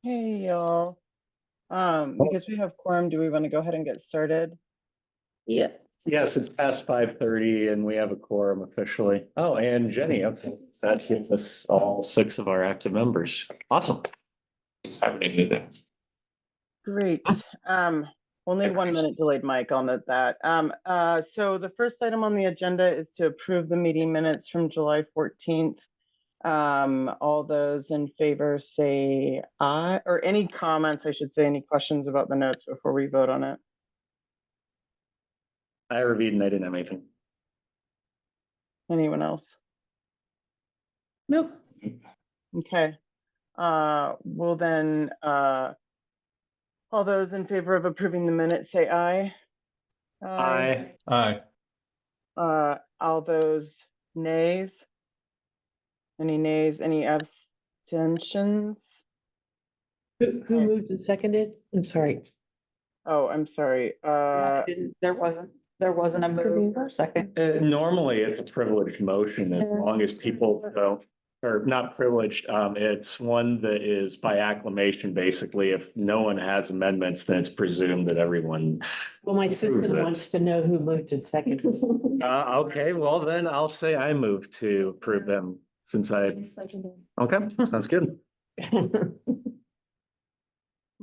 Hey, y'all. Because we have quorum, do we want to go ahead and get started? Yeah. Yes, it's past 5:30 and we have a quorum officially. Oh, and Jenny, okay, that gives us all 6 of our active members. Awesome. It's happening to them. Great. Only 1 minute delayed, Mike. I'll note that. So the first item on the agenda is to approve the meeting minutes from July 14th. All those in favor say aye, or any comments, I should say, any questions about the notes before we vote on it? I reviewed and I didn't have anything. Anyone else? Nope. Okay. Well then, all those in favor of approving the minutes say aye. Aye. All those nays? Any nays, any abstentions? Who moved and seconded? I'm sorry. Oh, I'm sorry. There wasn't a move or second. Normally it's a privileged motion as long as people go, or not privileged, it's one that is by acclamation, basically. If no one has amendments, then it's presumed that everyone. Well, my Approve sister it. wants to know who moved and seconded. Okay, well then I'll say I move to approve them since okay, sounds good.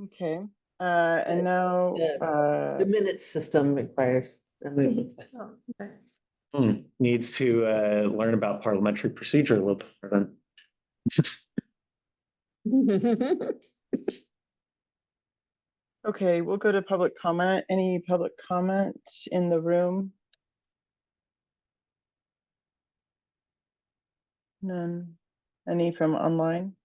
Okay, and now, The minute system requires a movement. Needs to learn about parliamentary procedure a little bit better then. okay, we'll go to public comment. Any public comment in the room? None. Any from online?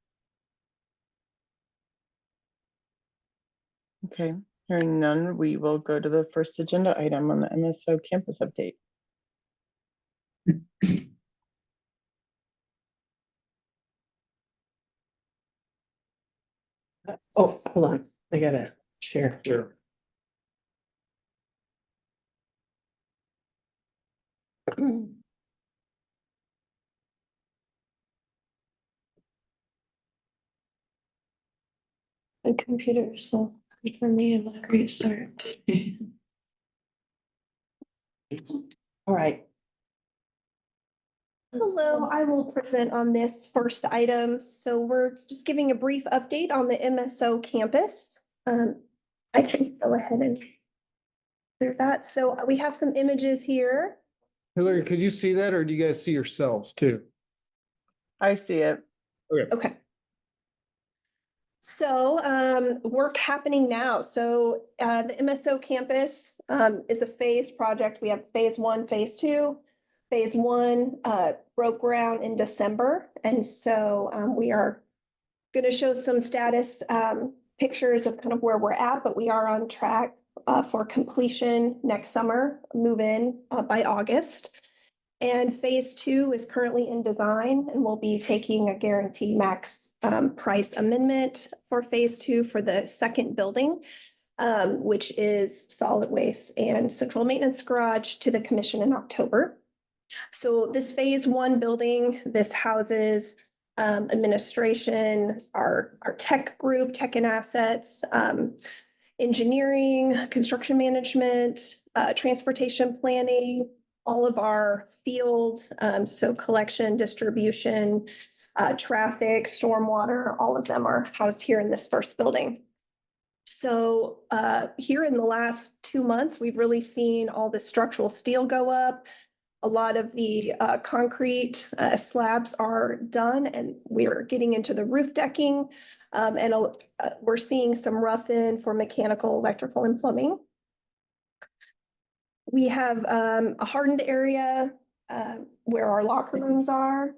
Okay, hearing none, we will go to the first agenda item on the MSO campus update. Oh, hold on. I gotta share. Sure. The computer, so for me, it was a great start. All right. Hello, I will present on this first item. So we're just giving a brief update on the MSO campus. I can go ahead and clear that. So we have some images here. Hillary, could you see that or do you guys see yourselves too? I see it. Okay. So work happening now. So the MSO campus is a phased project. We have phase 1, phase 2. Phase 1 broke ground in December. And so we are going to show some status pictures of kind of where we're at, but we are on track for completion next summer, move in by August. And phase 2 is currently in design and we'll be taking a guarantee max price amendment for phase 2 for the second building, which is solid waste and central maintenance garage, to the commission in October. So this phase 1 building, this houses administration, our tech group, tech and assets, engineering, construction management, transportation planning, all of our field, so collection, distribution, traffic, stormwater, all of them are housed here in this first building. So here in the last 2 months, we've really seen all the structural steel go up. A lot of the concrete slabs are done and we're getting into the roof decking. And we're seeing some rough-in for mechanical, electrical, and plumbing. We have a hardened area where our locker rooms are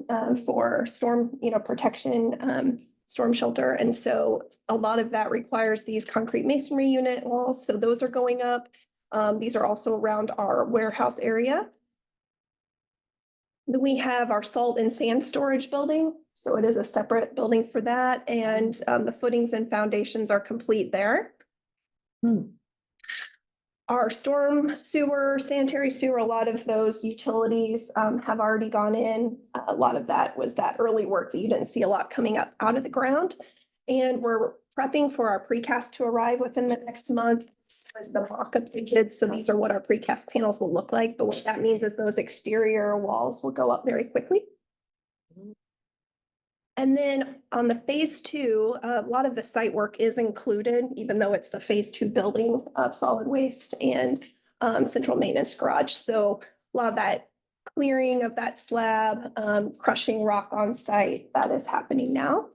for storm, protection, storm shelter. And so a lot of that requires these concrete masonry unit walls. So those are going up. These are also around our warehouse area. We have our salt and sand storage building. So it is a separate building for that. And the footings and foundations are complete there. Our storm sewer, sanitary sewer, a lot of those utilities have already gone in. A lot of that was that early work that you didn't see a lot coming up out of the ground. And we're prepping for our precast to arrive within the next month. This was the mock-up we did, so these are what our precast panels will look like, but what that means is those exterior walls will go up very quickly. And then on the phase two, a lot of the site work is included, even though it's the phase two building of solid waste and central maintenance garage. So a lot of that clearing of that slab, crushing rock on site, that is happening now.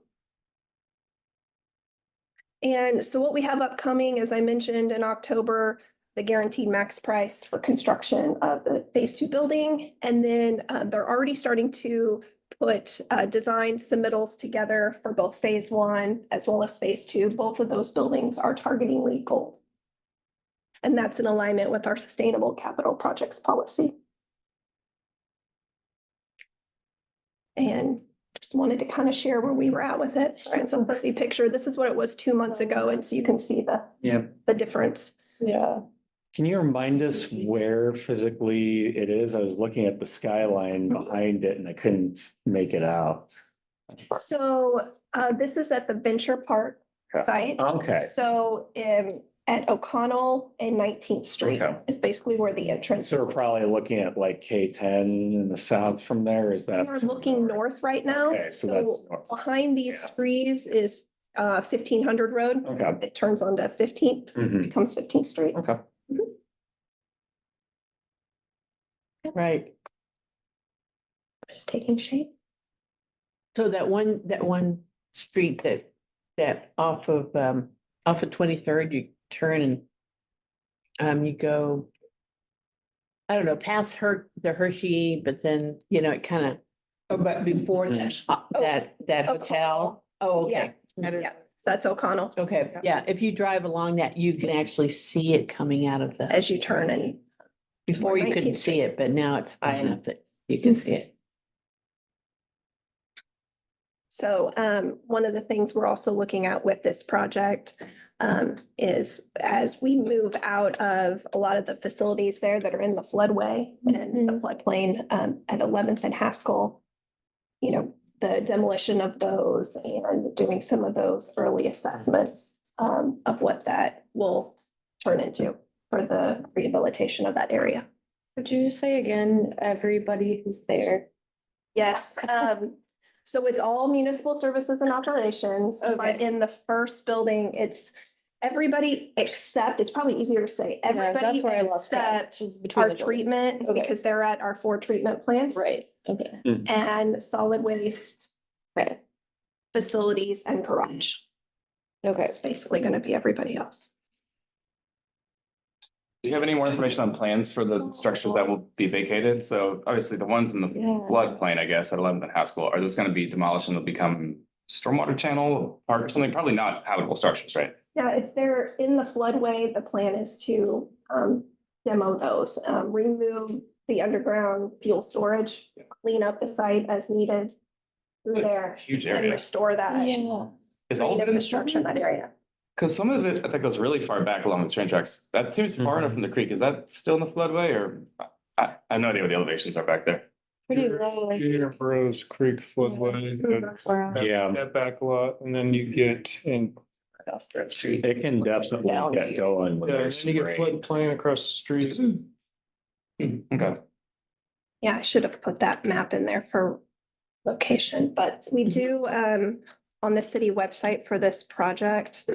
And so what we have upcoming, as I mentioned in October, the guaranteed max price for construction of the phase two building. And then they're already starting to put design submittals together for both phase one as well as phase two. Both of those buildings are targeting LEED Gold. And that's in alignment with our sustainable capital projects policy. And just wanted to kind of share where we were at with it. Sorry, it's a pussy picture. This is what it was 2 months ago. And so you can see the difference. Yeah. Can you remind us where physically it is? I was looking at the skyline behind it and I couldn't make it out. So this is at the Venture Park site. Okay, So at O'Connell and 19th Street Okay. is basically where the entrance. so we're probably looking at like K10 in the south from there, is that? We are looking north right now. Okay, so that's So north. behind these Yeah. trees is 1500 Road. Okay. It turns onto 15th, Mhm. becomes 15th Street. Okay. Right. Just taking shape. So that one street that off of 23rd, you turn and you go, I don't know, past the Hershey, but then, it kind of, but before that hotel. Oh, Yeah. okay. That is- Yeah, so that's O'Connell Okay, yeah, if you drive along that, you can actually see it coming out of the, as you turn and before you couldn't 19th see it, but now it's high Mhm. enough that you can see it. so one of the things we're also looking at with this project is as we move out of a lot of the facilities there that are in the floodway and the floodplain at 11th and Haskell, the demolition of those and doing some of those early assessments of what that will turn into for the rehabilitation of that area. Could you say again, everybody who's there? Yes, so it's all municipal services and operations, but Okay. in the first building, it's everybody except, it's probably easier to say, everybody that's where I lost track, except is between our the buildings. treatment, Okay. because they're at our 4 treatment plants. Right, okay. And solid waste Okay, facilities and garage. okay. It's basically gonna be everybody else. Do you have any more information on plans for the structures that will be vacated? So obviously the ones in the Yeah. floodplain, I guess, at 11th and Haskell, are those gonna be demolished and they'll become stormwater channel park or something? Probably not habitable structures, right? Yeah, if they're in the floodway, the plan is to demo those, remove the underground fuel storage, clean up the site as needed through there Huge and area. restore that Yeah. Is all green of it in the infrastructure in that area. Because some of it, I think, goes really far back along the train tracks. That seems far enough from the creek. Is that still in the floodway or? I have no idea what the elevations are back there. Pretty low. Junior Burrows Creek floodway, That's where I'm. Yeah, that back lot, and then you get in, it can definitely get going when yeah, and there's then you get rain. floodplain across the street. Okay. Yeah, I should have put that map in there for location, but we do, on the city website for this project,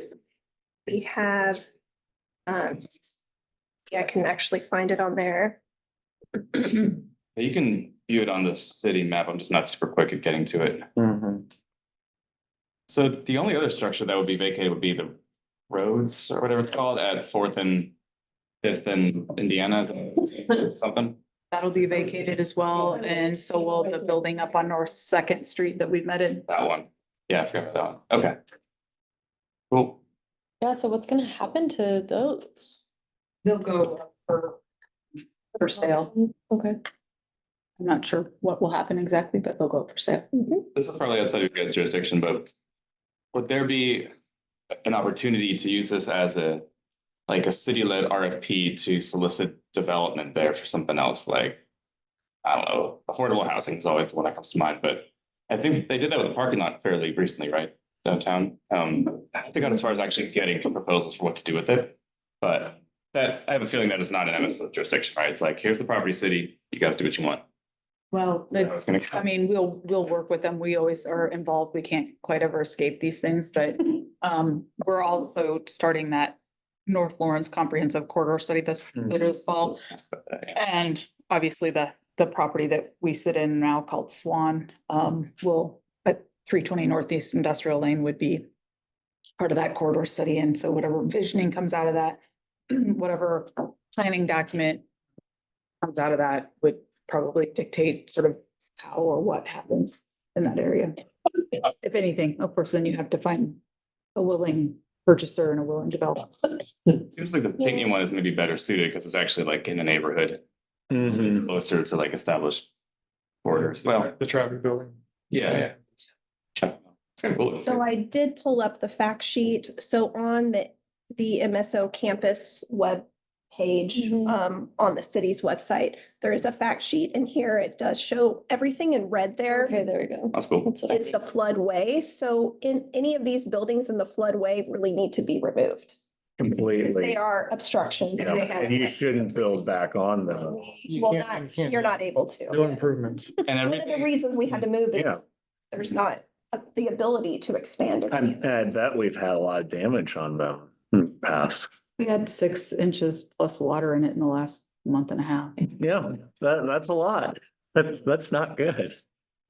we have, yeah, I can actually find it on there. You can view it on the city map. I'm just not super quick at getting to it. Mhm. So the only other structure that would be vacated would be the roads or whatever it's called at 4th and 5th and Indiana, is it something? That'll be vacated as well, and so will the building up on North Second Street that we met in. That one. Yeah, I forgot about that one. Okay. Cool. Yeah, so what's gonna happen to those? They'll go up for sale. Okay. I'm not sure what will happen exactly, but they'll go up for sale. This is probably outside of your guys' jurisdiction, but would there be an opportunity to use this as a city-led RFP to solicit development there for something else? Like, I don't know, affordable housing is always the one that comes to mind, but I think they did that with the parking lot fairly recently, right? downtown. I haven't got as far as actually getting proposals for what to do with it. But that, I have a feeling that is not an MSO jurisdiction, right? It's like, here's the property city, you guys do what you want. Well, So I was gonna. I mean, we'll work with them. We always are involved. We can't quite ever escape these things, but we're also starting that North Lawrence Comprehensive Corridor Study later this fall. And obviously the property that we sit in now called Swan, will, at 320 Northeast Industrial Lane would be part of that corridor study. And so whatever visioning comes out of that, whatever planning document comes out of that would probably dictate sort of how or what happens in that area. If anything, of course, then you have to find a willing purchaser and a willing developer. Seems like the Pinckney one is maybe better suited because it's actually like in a neighborhood. Closer to like established borders. Well, The traffic building. yeah. It's kind of cool. So I did pull up the fact sheet. So on the MSO Campus web page, on the city's website, there is a fact sheet, and here it does show everything in red there. Okay, there we go. That's cool. That's what I Is the floodway. So in any of these buildings in the floodway really need to be removed. Because Completely. they are obstructions. Yeah, and you shouldn't build back on them. You Well, can't- you can't you're do not able No to. improvements. And One of the everything, reasons we had to move Yeah. is there's not the ability to expand. any of And these. I bet we've had a lot of damage on them in the past. We had 6 inches plus water in it in the last month and a half. Yeah, that's a lot. That's not good.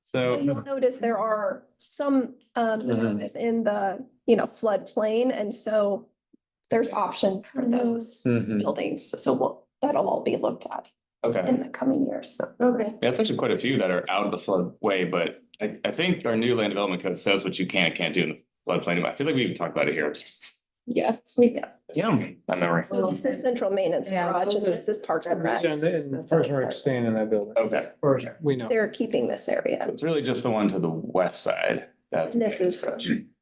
so You'll notice there are some Mhm. within the, floodplain, and so there's options for those Mhm. buildings. So that'll all be looked at okay. in the coming years. So. Okay. Yeah, it's actually quite a few that are out of the floodway, but I think our new land development code says what you can and can't do in the floodplain. I feel like we even talked about it here. Just Yeah, sweet. Yeah. my memory. So this is central maintenance Yeah, garage, those and are- this is Parks and Rec. Yeah, and Parks and Rec staying in that building. Okay. Or we know. They're keeping this So area. it's really just the one to the west side. That's. And this is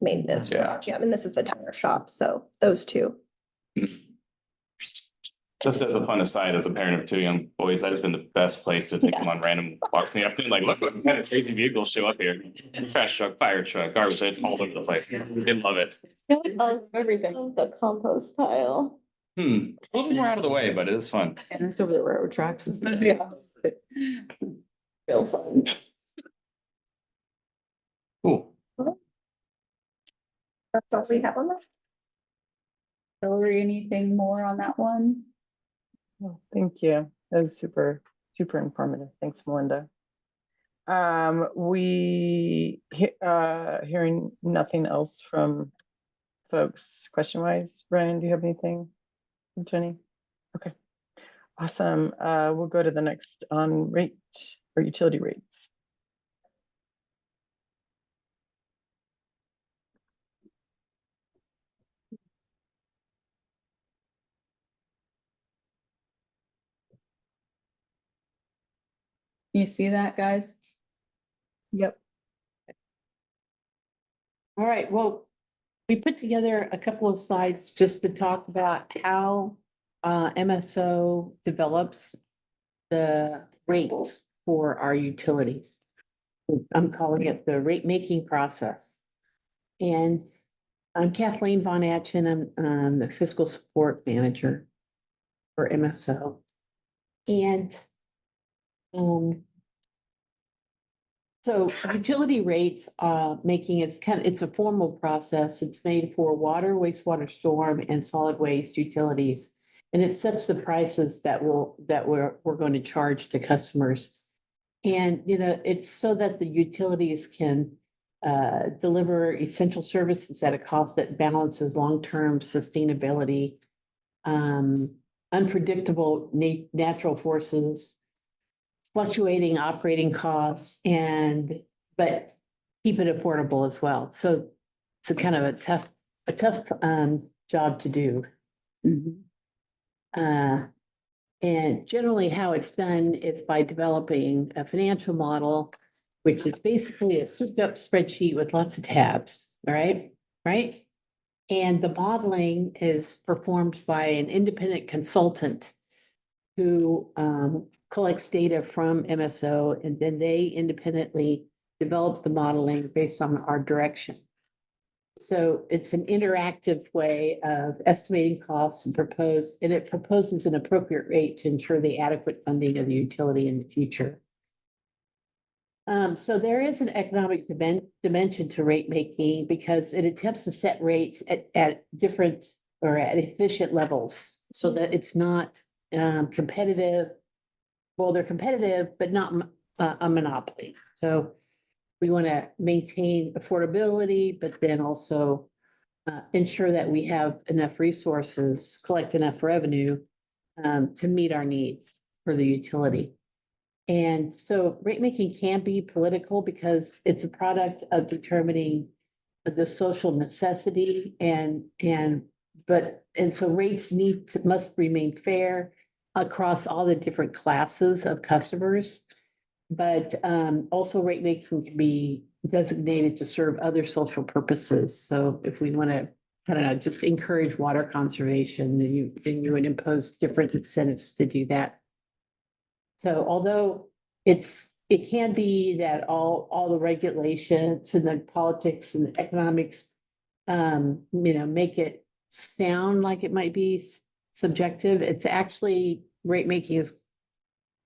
maintenance Yeah. garage. Yeah, and this is the tire shop. So those two. Just as a fun aside, as a parent of 2 young boys, that has been the best place to take them on random walks in the afternoon. Like, look, what kind of crazy vehicles show up here. Trash truck, fire truck, garbage, it's all over the place. They love it. Everything. The compost pile. A little more out of the way, but it is fun. And it's over the railroad tracks. Yeah. Real fun. Cool. That's all we have on that. Hillary, anything more on that one? Oh, thank you. That was super, super informative. Thanks, Melinda. Hearing nothing else from folks question wise. Brian, do you have anything? Jenny? Okay, awesome. We'll go to the next on rate or utility rates. You see that, guys? Yep. All right, well, we put together a couple of slides just to talk about how MSO develops the rates for our utilities. I'm calling it the rate making process. And I'm Kathleen Von Atchen. I'm the fiscal support manager for MSO. And so utility rates, it's a formal process. It's made for water, wastewater, storm, and solid waste utilities. And it sets the prices that we're going to charge to customers. And, it's so that the utilities can deliver essential services at a cost that balances long-term sustainability, unpredictable natural forces, fluctuating operating costs, but keep it affordable as well. So it's a kind of a tough job to do. And generally how it's done is by developing a financial model, which is basically a souped up spreadsheet with lots of tabs, all right? Right? And the modeling is performed by an independent consultant who collects data from MSO, and then they independently develop the modeling based on our direction. So it's an interactive way of estimating costs and it proposes an appropriate rate to ensure the adequate funding of the utility in the future. So there is an economic dimension to rate making because it attempts to set rates at different or at efficient levels so that it's not competitive. Well, they're competitive, but not a monopoly. So we want to maintain affordability, but then also ensure that we have enough resources, collect enough revenue to meet our needs for the utility. And so rate making can be political because it's a product of determining the social necessity and so rates must remain fair across all the different classes of customers. But also rate making can be designated to serve other social purposes. So if we want to, I don't know, just encourage water conservation, then you would impose different incentives to do that. So although it can be that all the regulations and the politics and the economics, make it sound like it might be subjective, it's actually rate making is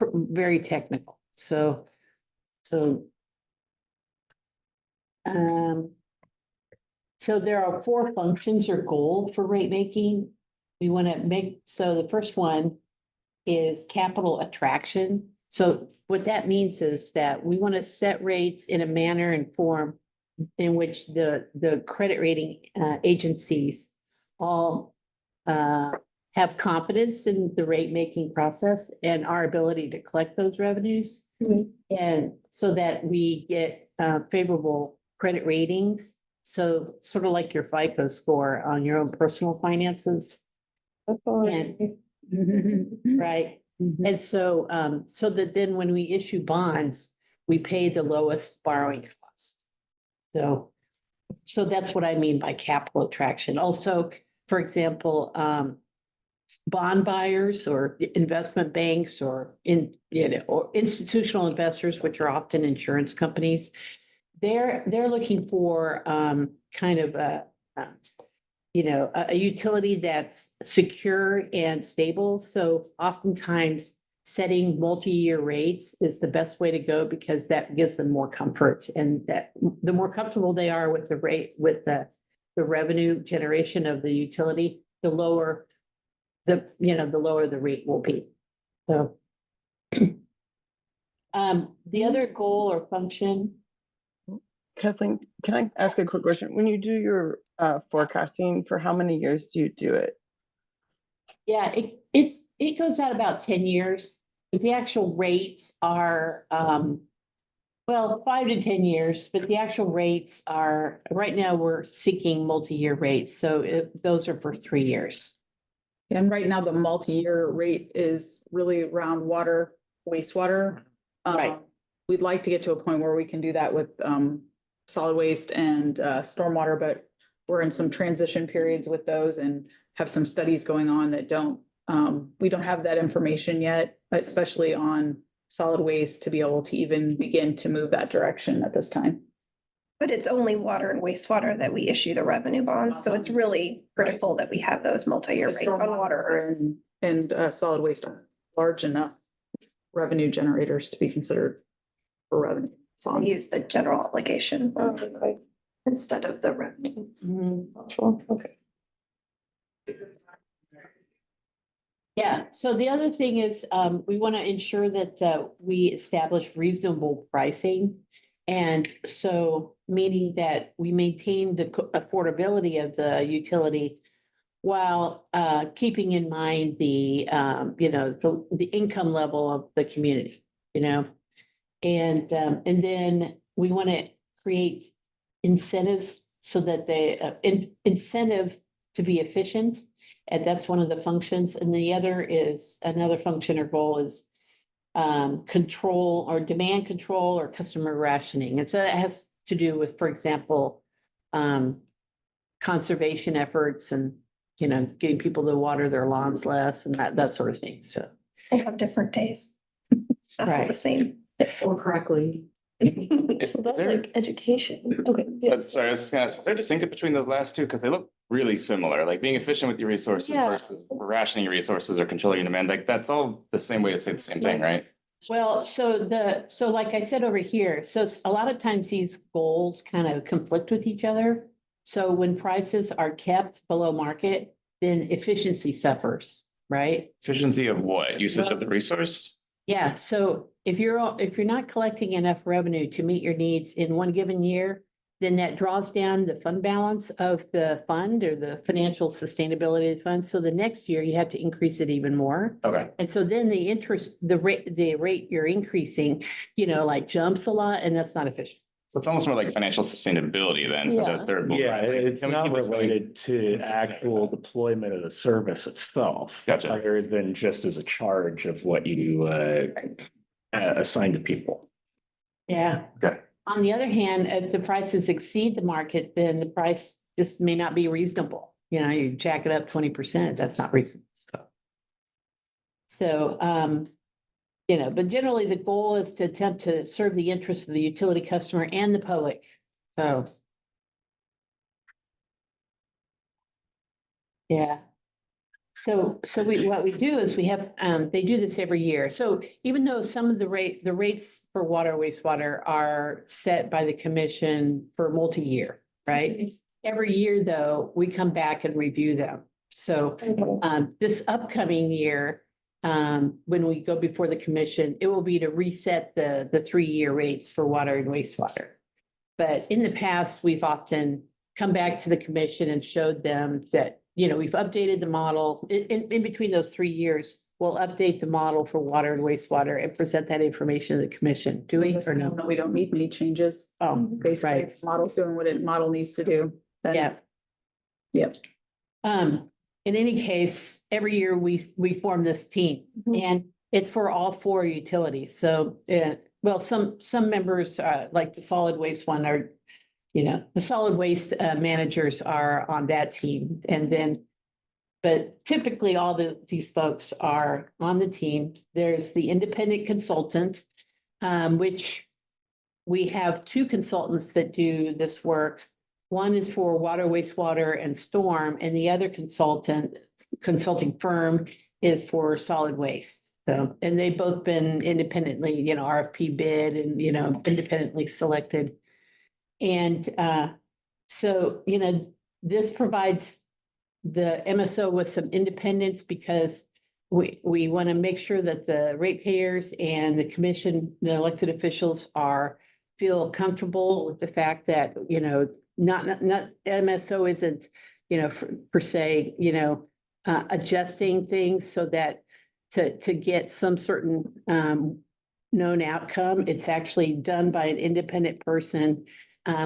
very technical. So there are 4 functions or goals for rate making. We want to so the first one is capital attraction. So what that means is that we want to set rates in a manner and form in which the credit rating agencies all have confidence in the rate making process and our ability to collect those revenues. And so that we get favorable credit ratings. So sort of like your FICO score on your own personal finances. And, right. And so that then when we issue bonds, we pay the lowest borrowing cost. So that's what I mean by capital attraction. Also, for example, bond buyers or investment banks or or institutional investors, which are often insurance companies, they're looking for kind of a utility that's secure and stable. So oftentimes setting multi-year rates is the best way to go because that gives them more comfort, and that the more comfortable they are with the rate, with the revenue generation of the utility, the lower the lower the rate will be. So the other goal or function. Kathleen, can I ask a quick question? When you do your forecasting, for how many years do you do it? Yeah, it goes out about 10 years. But the actual rates are 5 to 10 years, but the actual rates are right now we're seeking multi-year rates. So those are for 3 years. And right now, the multi-year rate is really around water, wastewater. Right. We'd like to get to a point where we can do that with solid waste and stormwater, but we're in some transition periods with those and have some studies going on that we don't have that information yet, especially on solid waste to be able to even begin to move that direction at this time. But it's only water and wastewater that we issue the revenue bonds, so it's really critical that we have those multi-year rates on water. And solid waste are large enough revenue generators to be considered for revenue. So we use the general obligation instead of the revenue. Okay. Yeah, so the other thing is we want to ensure that we establish reasonable pricing. And so meaning that we maintain the affordability of the utility while keeping in mind the income level of the community, and then we want to create incentives so that incentive to be efficient. And that's one of the functions. And the another function or goal is control or demand control or customer rationing. And so it has to do with, for example, conservation efforts and, getting people to water their lawns less and that sort of thing. So They have different days. Not all Right. the same. Or correctly. So that's like education. Okay. yeah. Sorry, I was just gonna ask, is there a distinction between those last two? Because they look really similar, like being efficient with your resources Yeah. versus rationing your resources or controlling your demand, like that's all the same way to say the same thing, right? Well, so like I said over here, so a lot of times these goals kind of conflict with each other. So when prices are kept below market, then efficiency suffers, right? Efficiency of what? Usage of the resource? Yeah, so if you're not collecting enough revenue to meet your needs in one given year, then that draws down the fund balance of the fund or the financial sustainability of the fund. So the next year you have to increase it even more. Okay, And so then the interest, the rate you're increasing, like jumps a lot, and that's not efficient. so it's almost more like financial sustainability then for Yeah. the third. bullet, Yeah, right? Like, it's can we not keep it something- related to actual deployment of the service itself. Gotcha. Other than just as a charge of what you assign to people. Yeah. Okay. On the other hand, if the prices exceed the market, then the price just may not be reasonable. You jack it up 20%, that's not reasonable stuff. So, but generally the goal is to attempt to serve the interests of the utility customer and the public. So. Yeah. So what we do is we have, they do this every year. So even though some of the rates for water, wastewater are set by the commission for multi-year, right? Every year, though, we come back and review them. So, this upcoming year, when we go before the commission, it will be to reset the 3-year rates for water and wastewater. But in the past, we've often come back to the commission and showed them that, we've updated the model. In between those 3 years, we'll update the model for water and wastewater and present that information to the commission. Do we Just or know no? that we don't need any changes. Oh, Basically, right. if the model's doing what it model needs to do. then- Yeah. Yep. In any case, every year we form this team and it's for all 4 utilities. So, well, some members, like the solid waste one are, the solid waste managers are on that team. And then, but typically all these folks are on the team. There's the independent consultant, which we have 2 consultants that do this work. One is for water, wastewater, and storm, and the other consulting firm is for solid waste. So, and they've both been independently, RFP bid and, independently selected. And so, this provides the MSO with some independence because we want to make sure that the ratepayers and the commission, the elected officials feel comfortable with the fact that, not MSO isn't, per se, adjusting things so that to get some certain known outcome, it's actually done by an independent person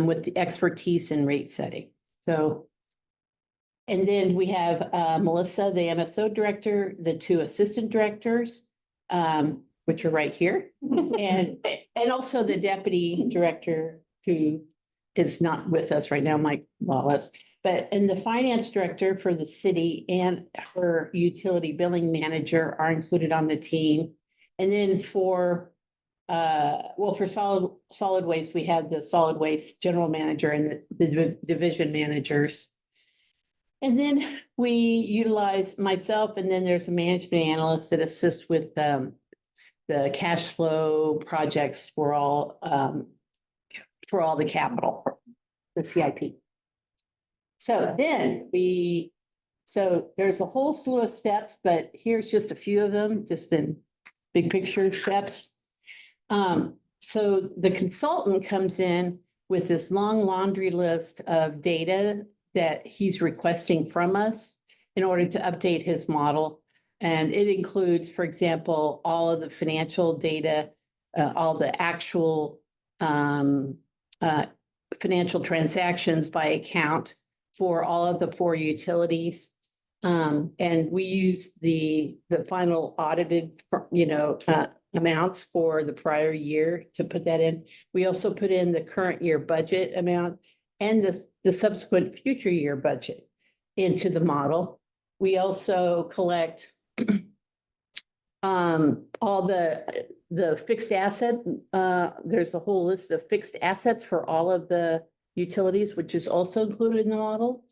with the expertise in rate setting. So, and then we have Melissa, the MSO director, the 2 assistant directors, which are right here, and also the deputy director who is not with us right now, Mike Wallace, and the finance director for the city and her utility billing manager are included on the team. And then for solid waste, we have the solid waste general manager and the division managers. And then we utilize myself, and then there's a management analyst that assists with the cash flow projects for all the capital, the CIP. So then so there's a whole slew of steps, but here's just a few of them, just in big picture steps. So the consultant comes in with this long laundry list of data that he's requesting from us in order to update his model. And it includes, for example, all of the financial data, all the actual financial transactions by account for all of the 4 utilities. And we use the final audited, amounts for the prior year to put that in. We also put in the current year budget amount and the subsequent future year budget into the model. We also collect all the the fixed asset, there's a whole list of fixed assets for all of the utilities, which is also included in the model.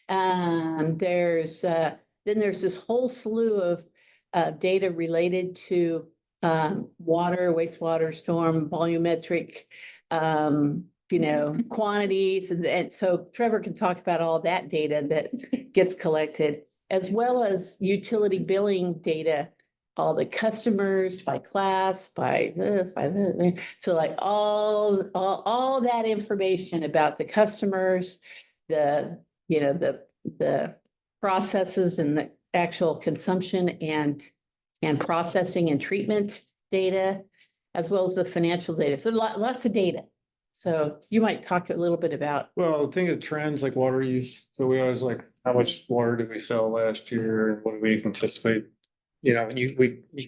Then there's this whole slew of data related to water, wastewater, storm, volumetric, quantities. And so Trevor can talk about all that data that gets collected, as well as utility billing data, all the customers by class, by this, by this. So like all that information about the customers, the processes and the actual consumption and processing and treatment data, as well as the financial data. So lots of data. So you might talk a little bit about. Well, think of trends like water use. So we always like, how much water did we sell last year? And what do we anticipate? You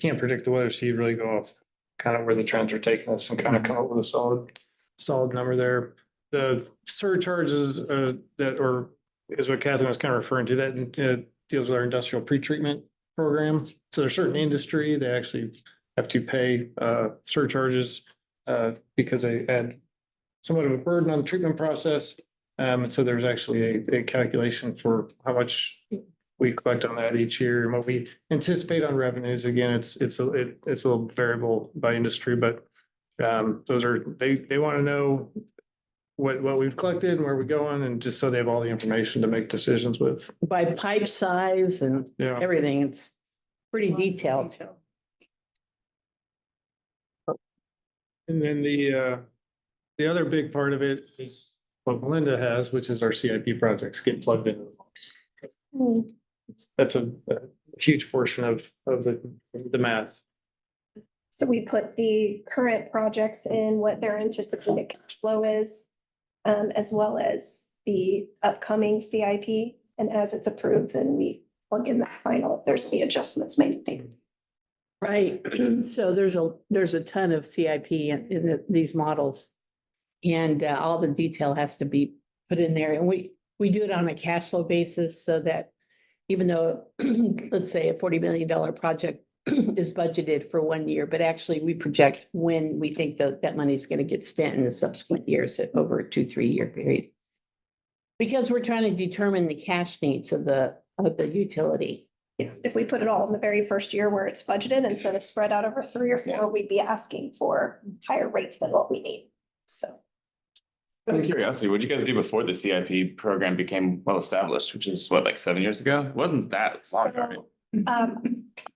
can't predict the weather, so you really go off kind of where the trends are taking us and kind of come up with a solid number there. The surcharges is what Catherine was kind of referring to, that deals with our industrial pretreatment program. So there's certain industry, they actually have to pay surcharges because they add somewhat of a burden on the treatment process. And so there's actually a calculation for how much we collect on that each year and what we anticipate on revenues. Again, it's a little variable by industry, but they want to know what we've collected and where we're going, and just so they have all the information to make decisions with. By pipe size and everything, it's pretty detailed. And then the other big part of it is what Melinda has, which is our CIP projects get plugged into the. That's a huge portion of the math. So we put the current projects in, what their anticipated cash flow is, as well as the upcoming CIP. And as it's approved, then we plug in the final if there's any adjustments made. Right. So there's a ton of CIP in these models. And all the detail has to be put in there. And we do it on a cash flow basis, so that even though, let's say a $40 million project is budgeted for 1 year, but actually we project when we think that money is going to get spent in the subsequent years over a 2-3 year period. Because we're trying to determine the cash needs of the utility. Yeah, if we put it all in the very first year where it's budgeted instead of spread out over 3 or 4, we'd be asking for higher rates than what we need. So. Out of curiosity, what did you guys do before the CIP program became well established, which is what, like 7 years ago? It wasn't that long, right?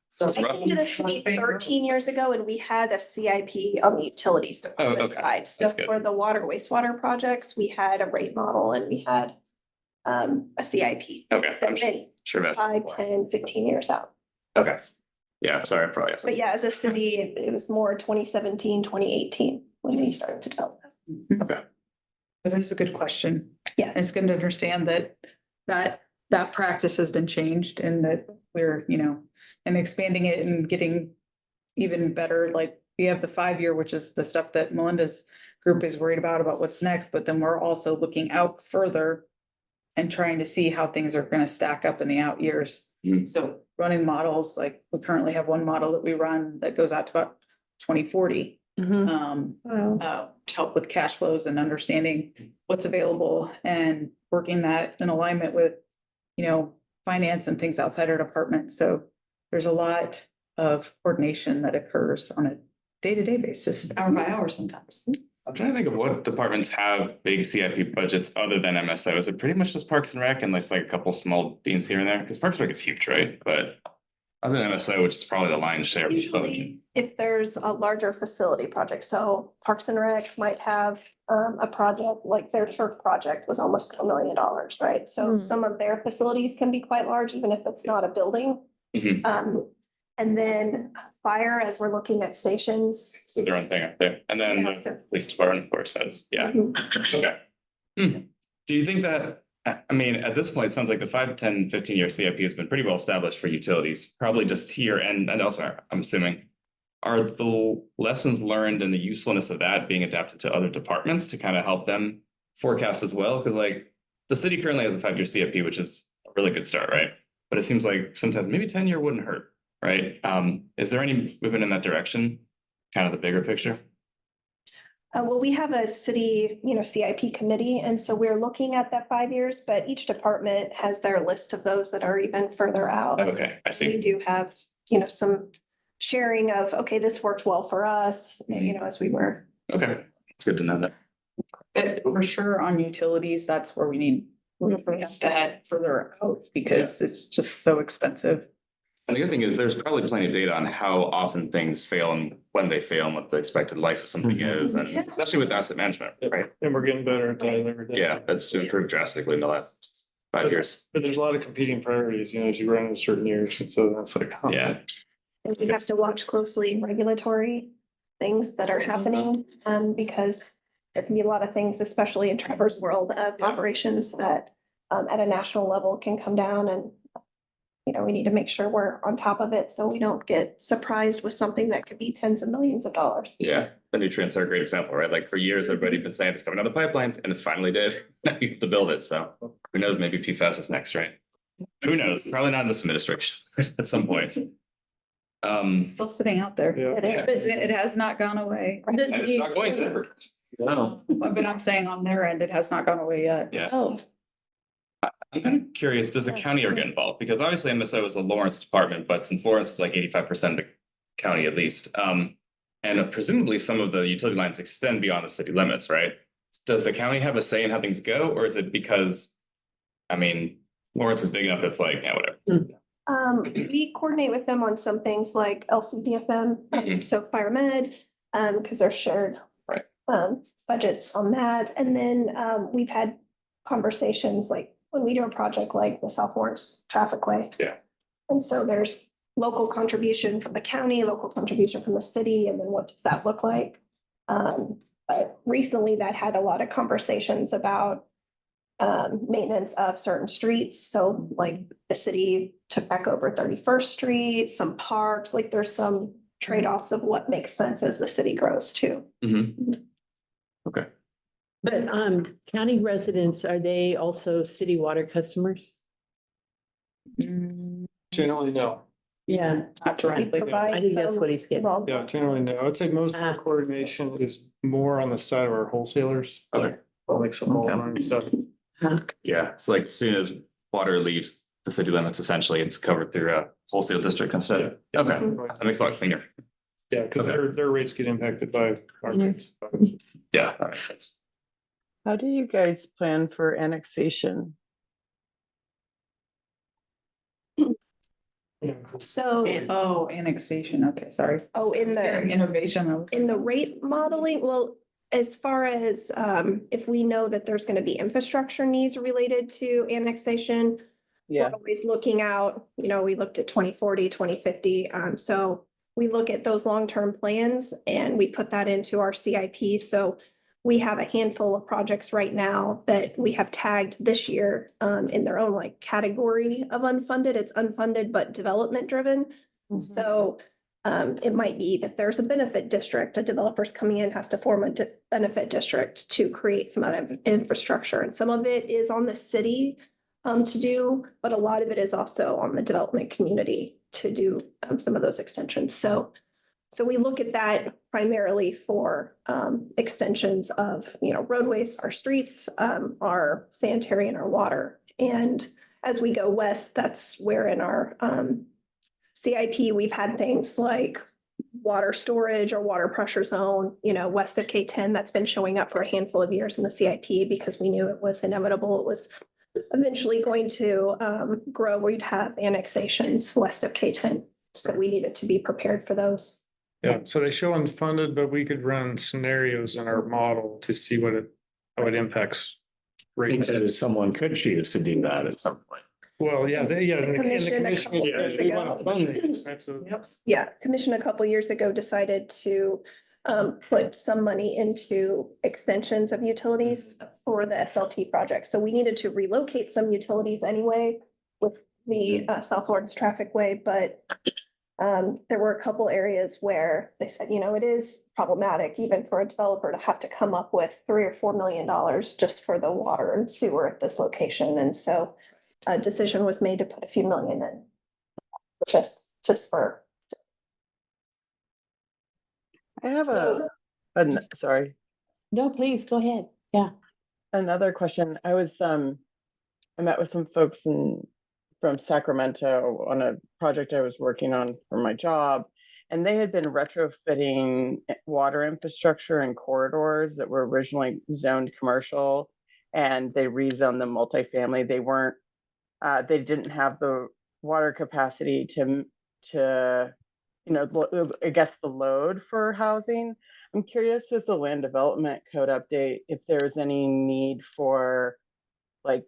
So I came to the city 13 years ago, and we had a CIP on the utilities department side. So for the water wastewater projects, we had a rate model and we had a CIP. Okay, I'm sure that's 5, 10, 15 years out. Okay. Yeah, sorry, I probably asked. But yeah, as a city, it was more 2017, 2018 when we started to develop that. Okay. That is a good question. Yeah. It's good to understand that practice has been changed and that we're, and expanding it and getting even better. Like we have the 5-year, which is the stuff that Melinda's group is worried about what's next, but then we're also looking out further and trying to see how things are going to stack up in the out years. Mm-hmm. So running models, like we currently have one model that we run that goes out to about 2040. To help with cash flows and understanding what's available and working that in alignment with, finance and things outside our department. So there's a lot of coordination that occurs on a day-to-day basis, hour by hour sometimes. I'm trying to think of what departments have big CIP budgets other than MSO. Is it pretty much just Parks and Rec and there's like a couple small beans here and there? Because Parks and Rec is huge, right? But other than MSO, which is probably the lion's share of the budget. Usually, if there's a larger facility project, so Parks and Rec might have a project, like their turf project was almost $1 million, right? So some of their facilities can be quite large, even if it's not a building. Mhm. And then fire, as we're looking at stations. So their own thing up there. And then Yeah, the so- police department, of course, says, yeah. Okay. Do you think that, I mean, at this point, it sounds like the 5, 10, 15-year CIP has been pretty well established for utilities, probably just here and elsewhere, I'm assuming. Are the lessons learned and the usefulness of that being adapted to other departments to kind of help them forecast as well? Because like the city currently has a 5-year CIP, which is a really good start, right? But it seems like sometimes maybe 10-year wouldn't hurt, right? Is there any movement in that direction? kind of the bigger picture? Well, we have a city, CIP committee, and so we're looking at that 5 years, but each department has their list of those that are even further out. Okay, I We see. do have, some sharing of, okay, this worked well for us, as we were. Okay, it's good to know that. But for sure on utilities, that's where we have to head further out because it's just so expensive. And the good thing is there's probably plenty of data on how often things fail and when they fail and what the expected life of something is, and especially with asset management, right? And we're getting better at that every day. Yeah, that's improved drastically in the last 5 years. But there's a lot of competing priorities, as you run into certain years, and so that's like. Yeah. And we have to watch closely regulatory things that are happening, because there can be a lot of things, especially in Trevor's world of operations that at a national level can come down and we need to make sure we're on top of it so we don't get surprised with something that could be tens of millions of dollars. Yeah, the nutrients are a great example, right? Like for years, everybody's been saying it's coming out of the pipelines and it finally did. Now you have to build it. So who knows, maybe PFAS is next, right? Who knows? Probably not in this administration at some point. Still sitting out there. Yeah. It is. It has not gone away. And it's not going to. No. But I'm saying on their end, it has not gone away yet. Yeah. Oh, I'm kind of curious, does the county ever get involved? Because obviously MSO is a Lawrence department, but since Lawrence is like 85% of the county at least. And presumably some of the utility lines extend beyond the city limits, right? Does the county have a say in how things go, or is it because, Lawrence is big enough that's like, yeah, whatever. We coordinate with them on some things like LCDFM, Mhm. so fire med, because they're shared. Right. Budgets on that. And then we've had conversations like when we do a project like the South Lawrence Traffic Way. Yeah. And so there's local contribution from the county, local contribution from the city, and then what does that look like? But recently that had a lot of conversations about maintenance of certain streets. So like the city took back over 31st Street, some parks, like there's some trade-offs of what makes sense as the city grows too. Mhm. Okay. but county residents, are they also city water customers? Generally, no. Yeah, Not directly. I think that's what he's getting. Yeah, generally, no. I'd say most of the coordination is more on the side of our wholesalers. Okay. Like some and stuff. Yeah, it's like as soon as water leaves the city limits, essentially it's covered through a wholesale district instead. Okay, that makes it a lot cleaner. Yeah, because their rates get impacted by our rates. Yeah, that makes sense. How do you guys plan for annexation? So, Oh, annexation. Okay, sorry. in the. Innovation. In the rate modeling, well, as far as if we know that there's gonna be infrastructure needs related to annexation. Yeah, We're always looking out, we looked at 2040, 2050. So we look at those long-term plans and we put that into our CIP. So we have a handful of projects right now that we have tagged this year in their own like category of unfunded. It's unfunded but development driven. So it might be that there's a benefit district, a developer's coming in, has to form a benefit district to create some amount of infrastructure. And some of it is on the city to do, but a lot of it is also on the development community to do some of those extensions. So we look at that primarily for extensions of, roadways, our streets, our sanitary and our water. And as we go west, that's where in our CIP, we've had things like water storage or water pressure zone, west of K10, that's been showing up for a handful of years in the CIP because we knew it was inevitable. It was eventually going to grow. We'd have annexations west of K10. So we needed to be prepared for those. Yeah, so they show unfunded, but we could run scenarios in our model to see how it impacts. rates. Someone could choose to do that at some point. Well, yeah, and the Commission a commission, couple yeah, years they ago. want to fund these, that's a. Yeah, commission a couple years ago decided to put some money into extensions of utilities for the SLT project. So we needed to relocate some utilities anyway with the South Lawrence Traffic Way, but there were a couple areas where they said, it is problematic even for a developer to have to come up with $3 or $4 million just for the water and sewer at this location. And so a decision was made to put a few million in just for. I have So- sorry, No, please, go ahead. Yeah. another question. I met with some folks from Sacramento on a project I was working on for my job. And they had been retrofitting water infrastructure and corridors that were originally zoned commercial, and they rezoned them multifamily. They didn't have the water capacity to, I guess the load for housing. I'm curious with the land development code update, if there's any need for like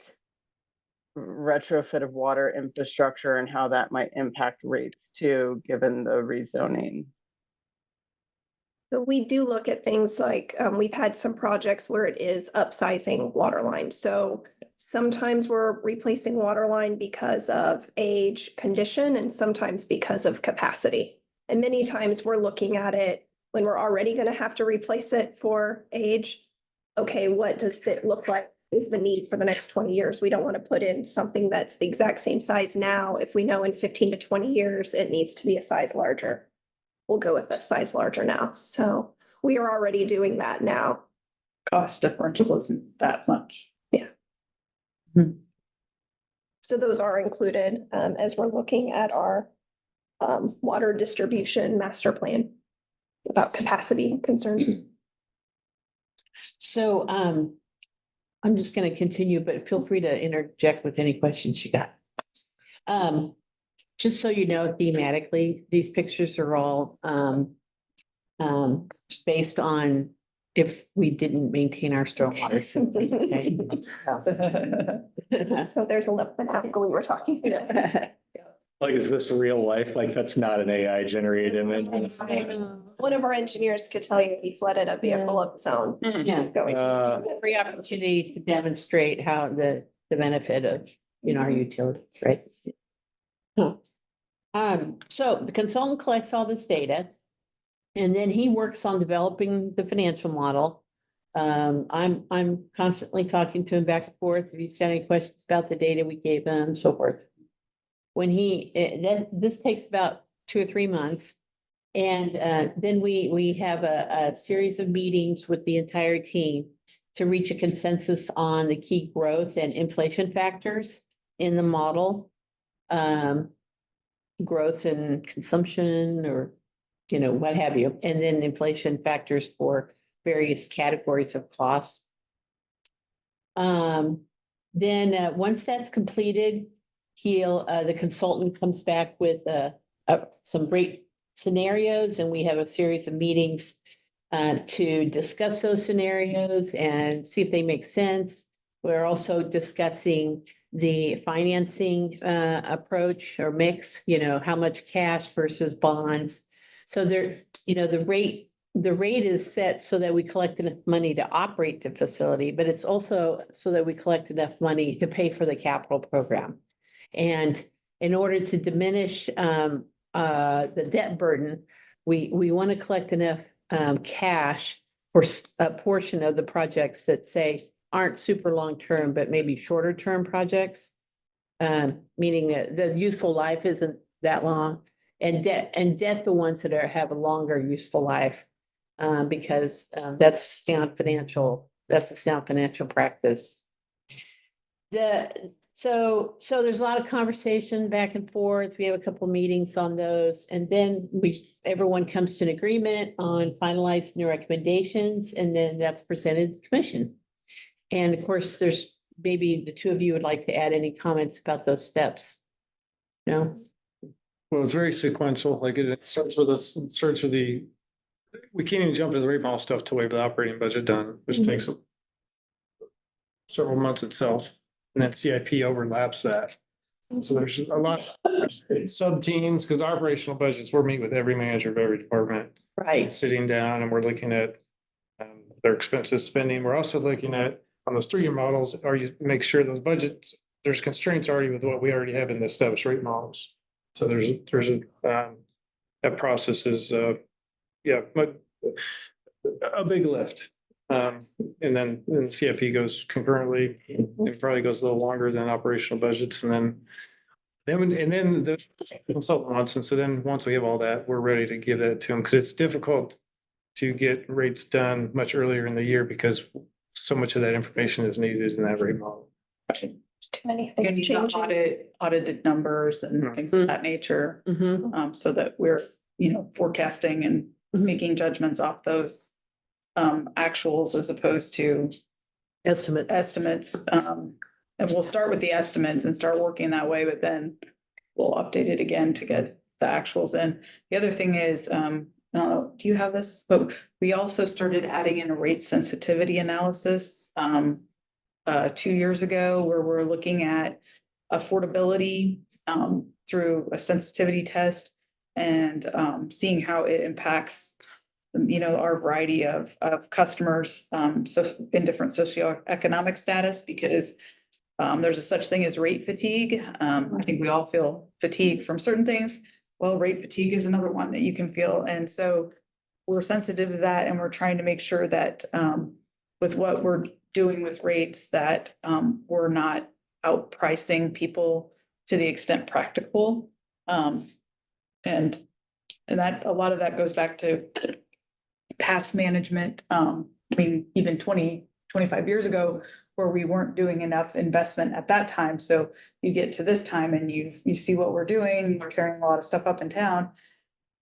retrofit of water infrastructure and how that might impact rates too, given the rezoning. So we do look at things like, we've had some projects where it is upsizing water lines. So sometimes we're replacing water line because of age, condition, and sometimes because of capacity. And many times we're looking at it when we're already going to have to replace it for age. Okay, what does it look like is the need for the next 20 years? We don't want to put in something that's the exact same size now if we know in 15 to 20 years it needs to be a size larger. We'll go with a size larger now. So we are already doing that now. Cost differential isn't that much. So those are included as we're looking at our water distribution master plan about capacity concerns. So I'm just going to continue, but feel free to interject with any questions you got. Just so you know, thematically, these pictures are all based on if we didn't maintain our stormwater system. Okay? So there's a lip and Haskell we were talking about. Like, is this real life? Like, that's not an AI generated image. One of our engineers could tell you he flooded a vehicle of his own. Yeah. Going. Free opportunity to demonstrate how the benefit of, our utilities, right? So the consultant collects all this data, and then he works on developing the financial model. I'm constantly talking to him back and forth if he's got any questions about the data we gave him and so forth. When this takes about 2 or 3 months. And then we have a series of meetings with the entire team to reach a consensus on the key growth and inflation factors in the model. Growth in consumption or, what have you, and then inflation factors for various categories of costs. Then once that's completed, the consultant comes back with some great scenarios, and we have a series of meetings to discuss those scenarios and see if they make sense. We're also discussing the financing approach or mix, how much cash versus bonds. So there's, the rate is set so that we collect enough money to operate the facility, but it's also so that we collect enough money to pay for the capital program. And in order to diminish the debt burden, we want to collect enough cash for a portion of the projects that say aren't super long-term, but maybe shorter-term projects. Meaning that the useful life isn't that long, and debt the ones that have a longer useful life, because that's sound financial practice. So there's a lot of conversation back and forth. We have a couple meetings on those, and then everyone comes to an agreement on finalizing the recommendations, and then that's presented to the commission. And of course, there's maybe the two of you would like to add any comments about those steps. No? Well, it's very sequential, like it starts with we can't even jump to the rate model stuff till we have the operating budget done, which takes several months itself. And then CIP overlaps that. So there's a lot of sub teams, because operational budgets, we're meeting with every manager of every department. Right. Sitting down, and we're looking at their expenses spending. We're also looking at, on those 3-year models, make sure those budgets, there's constraints already with what we already have in the established rate models. So there's that process is, but a big lift. And then CIP goes concurrently. It probably goes a little longer than operational budgets, and then the consultant wants. And so then once we have all that, we're ready to give that to them, because it's difficult to get rates done much earlier in the year because so much of that information is needed in that rate model. Too many You things need to changing. audited numbers and things of that nature, so that we're, forecasting and making judgments off those actuals as opposed to estimates. And we'll start with the estimates and start working that way, but then we'll update it again to get the actuals in. The other thing is, I don't know, do you have this? But we also started adding in a rate sensitivity analysis 2 years ago, where we're looking at affordability through a sensitivity test and seeing how it impacts our variety of customers so in different socioeconomic status, because there's a such thing as rate fatigue. I think we all feel fatigue from certain things. Well, rate fatigue is another one that you can feel. And so we're sensitive to that, and we're trying to make sure that with what we're doing with rates, that we're not outpricing people to the extent practical. And that a lot of that goes back to past management. I mean, even 25 years ago, where we weren't doing enough investment at that time. So you get to this time and you see what we're doing, we're tearing a lot of stuff up in town.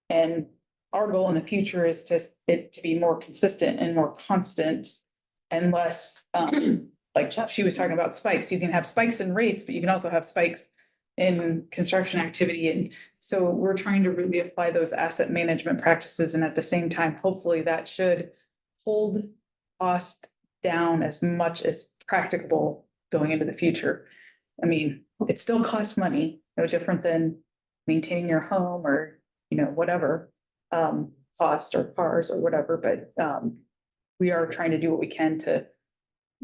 And our goal in the future is it to be more consistent and more constant and less, like she was talking about spikes. You can have spikes in rates, but you can also have spikes in construction activity. And so we're trying to really apply those asset management practices. And at the same time, hopefully that should hold cost down as much as practicable going into the future. I mean, it still costs money, no different than maintaining your home or, whatever, cost or cars or whatever, but we are trying to do what we can to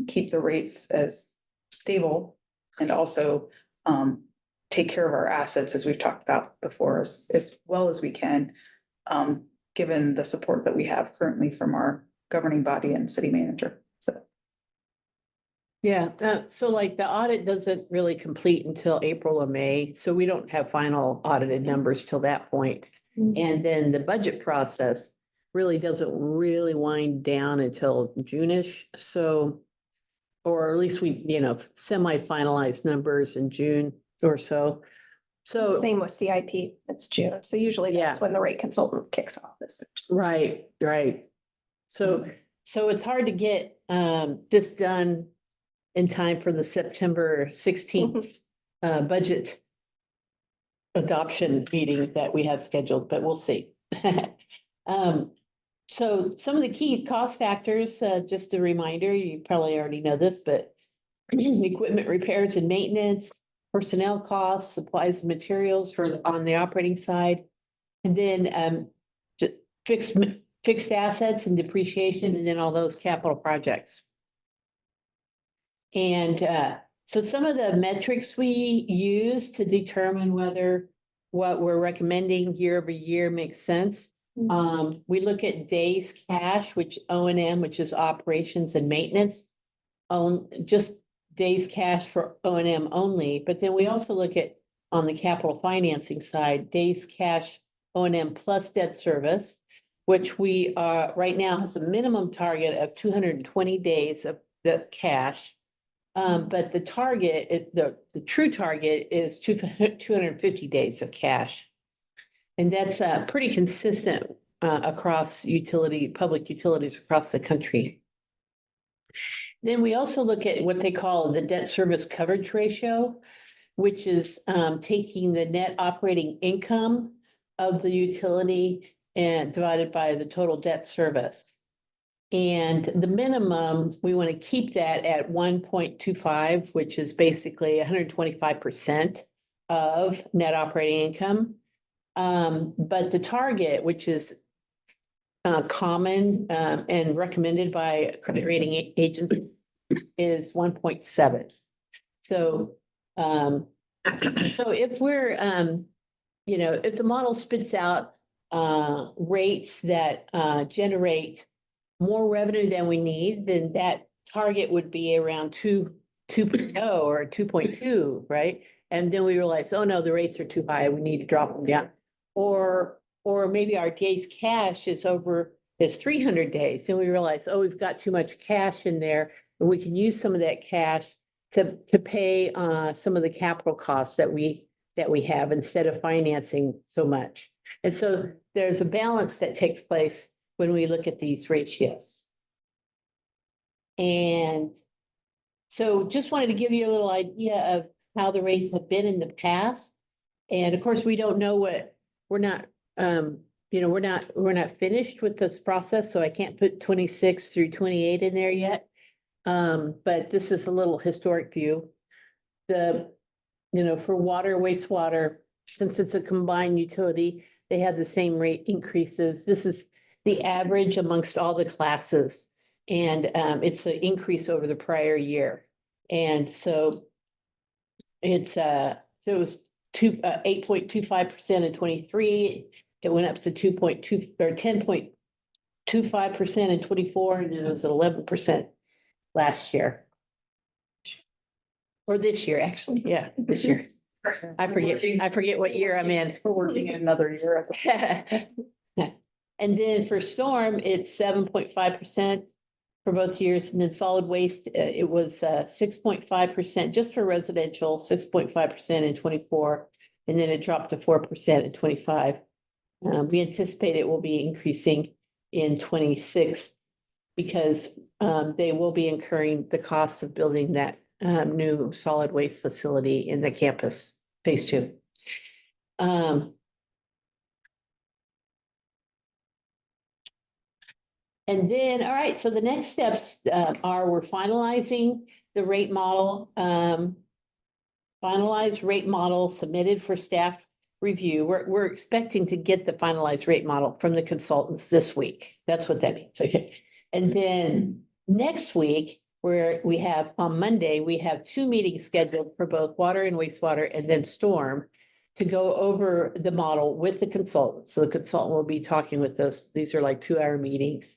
keep the rates as stable and also take care of our assets, as we've talked about before, as well as we can, given the support that we have currently from our governing body and city manager. So. Yeah, so like the audit doesn't really complete until April or May, so we don't have final audited numbers till that point. And then the budget process really doesn't really wind down until June-ish, so, or at least we, semi-finalized numbers in June or so. So, Same with CIP, it's June. So usually Yeah. that's when the rate consultant kicks off this. right. So it's hard to get this done in time for the September 16th budget adoption meeting that we have scheduled, but we'll see. So some of the key cost factors, just a reminder, you probably already know this, but equipment repairs and maintenance, personnel costs, supplies and materials on the operating side, and then fixed assets and depreciation, and then all those capital projects. And so some of the metrics we use to determine whether what we're recommending year over year makes sense. We look at days cash, which O&M, which is operations and maintenance, just days cash for O&M only. But then we also look at, on the capital financing side, days cash O&M plus debt service, which we are right now has a minimum target of 220 days of the cash. But the target, the true target is 250 days of cash. And that's pretty consistent across public utilities across the country. Then we also look at what they call the debt service coverage ratio, which is taking the net operating income of the utility and divided by the total debt service. And the minimum, we want to keep that at 1.25, which is basically 125% of net operating income. But the target, which is common and recommended by credit rating agencies, is 1.7. So, so if we're, if the model spits out rates that generate more revenue than we need, then that target would be around 2.0 or 2.2, right? And then we realize, oh no, the rates are too high, we need to drop them down. Or maybe our days cash is is 300 days. And we realized, oh, we've got too much cash in there, and we can use some of that cash to pay some of the capital costs that we have instead of financing so much. And so there's a balance that takes place when we look at these ratios. And so just wanted to give you a little idea of how the rates have been in the past. And of course, we don't know we're not finished with this process, so I can't put 26 through 28 in there yet. But this is a little historic view. For water, wastewater, since it's a combined utility, they have the same rate increases. This is the average amongst all the classes. And it's an increase over the prior year. And so it was 8.25% in 23. It went up to 2.2 or 10.25% in 24, and then it was at 11% last year. Or this year, actually. Yeah, this year. I forget what year I'm in. We're working in another year. And then for storm, it's 7.5% for both years. And then solid waste, it was 6.5% just for residential, 6.5% in 24. And then it dropped to 4% in 25. We anticipate it will be increasing in 26 because they will be incurring the costs of building that new solid waste facility in the campus, phase 2. And then, all right, so the next steps are we're finalizing the rate model, finalized rate model submitted for staff review. We're expecting to get the finalized rate model from the consultants this week. That's what that means. Okay. And then next week, where we have on Monday, we have 2 meetings scheduled for both water and wastewater and then storm to go over the model with the consultant. So the consultant will be talking with us. These are like 2-hour meetings.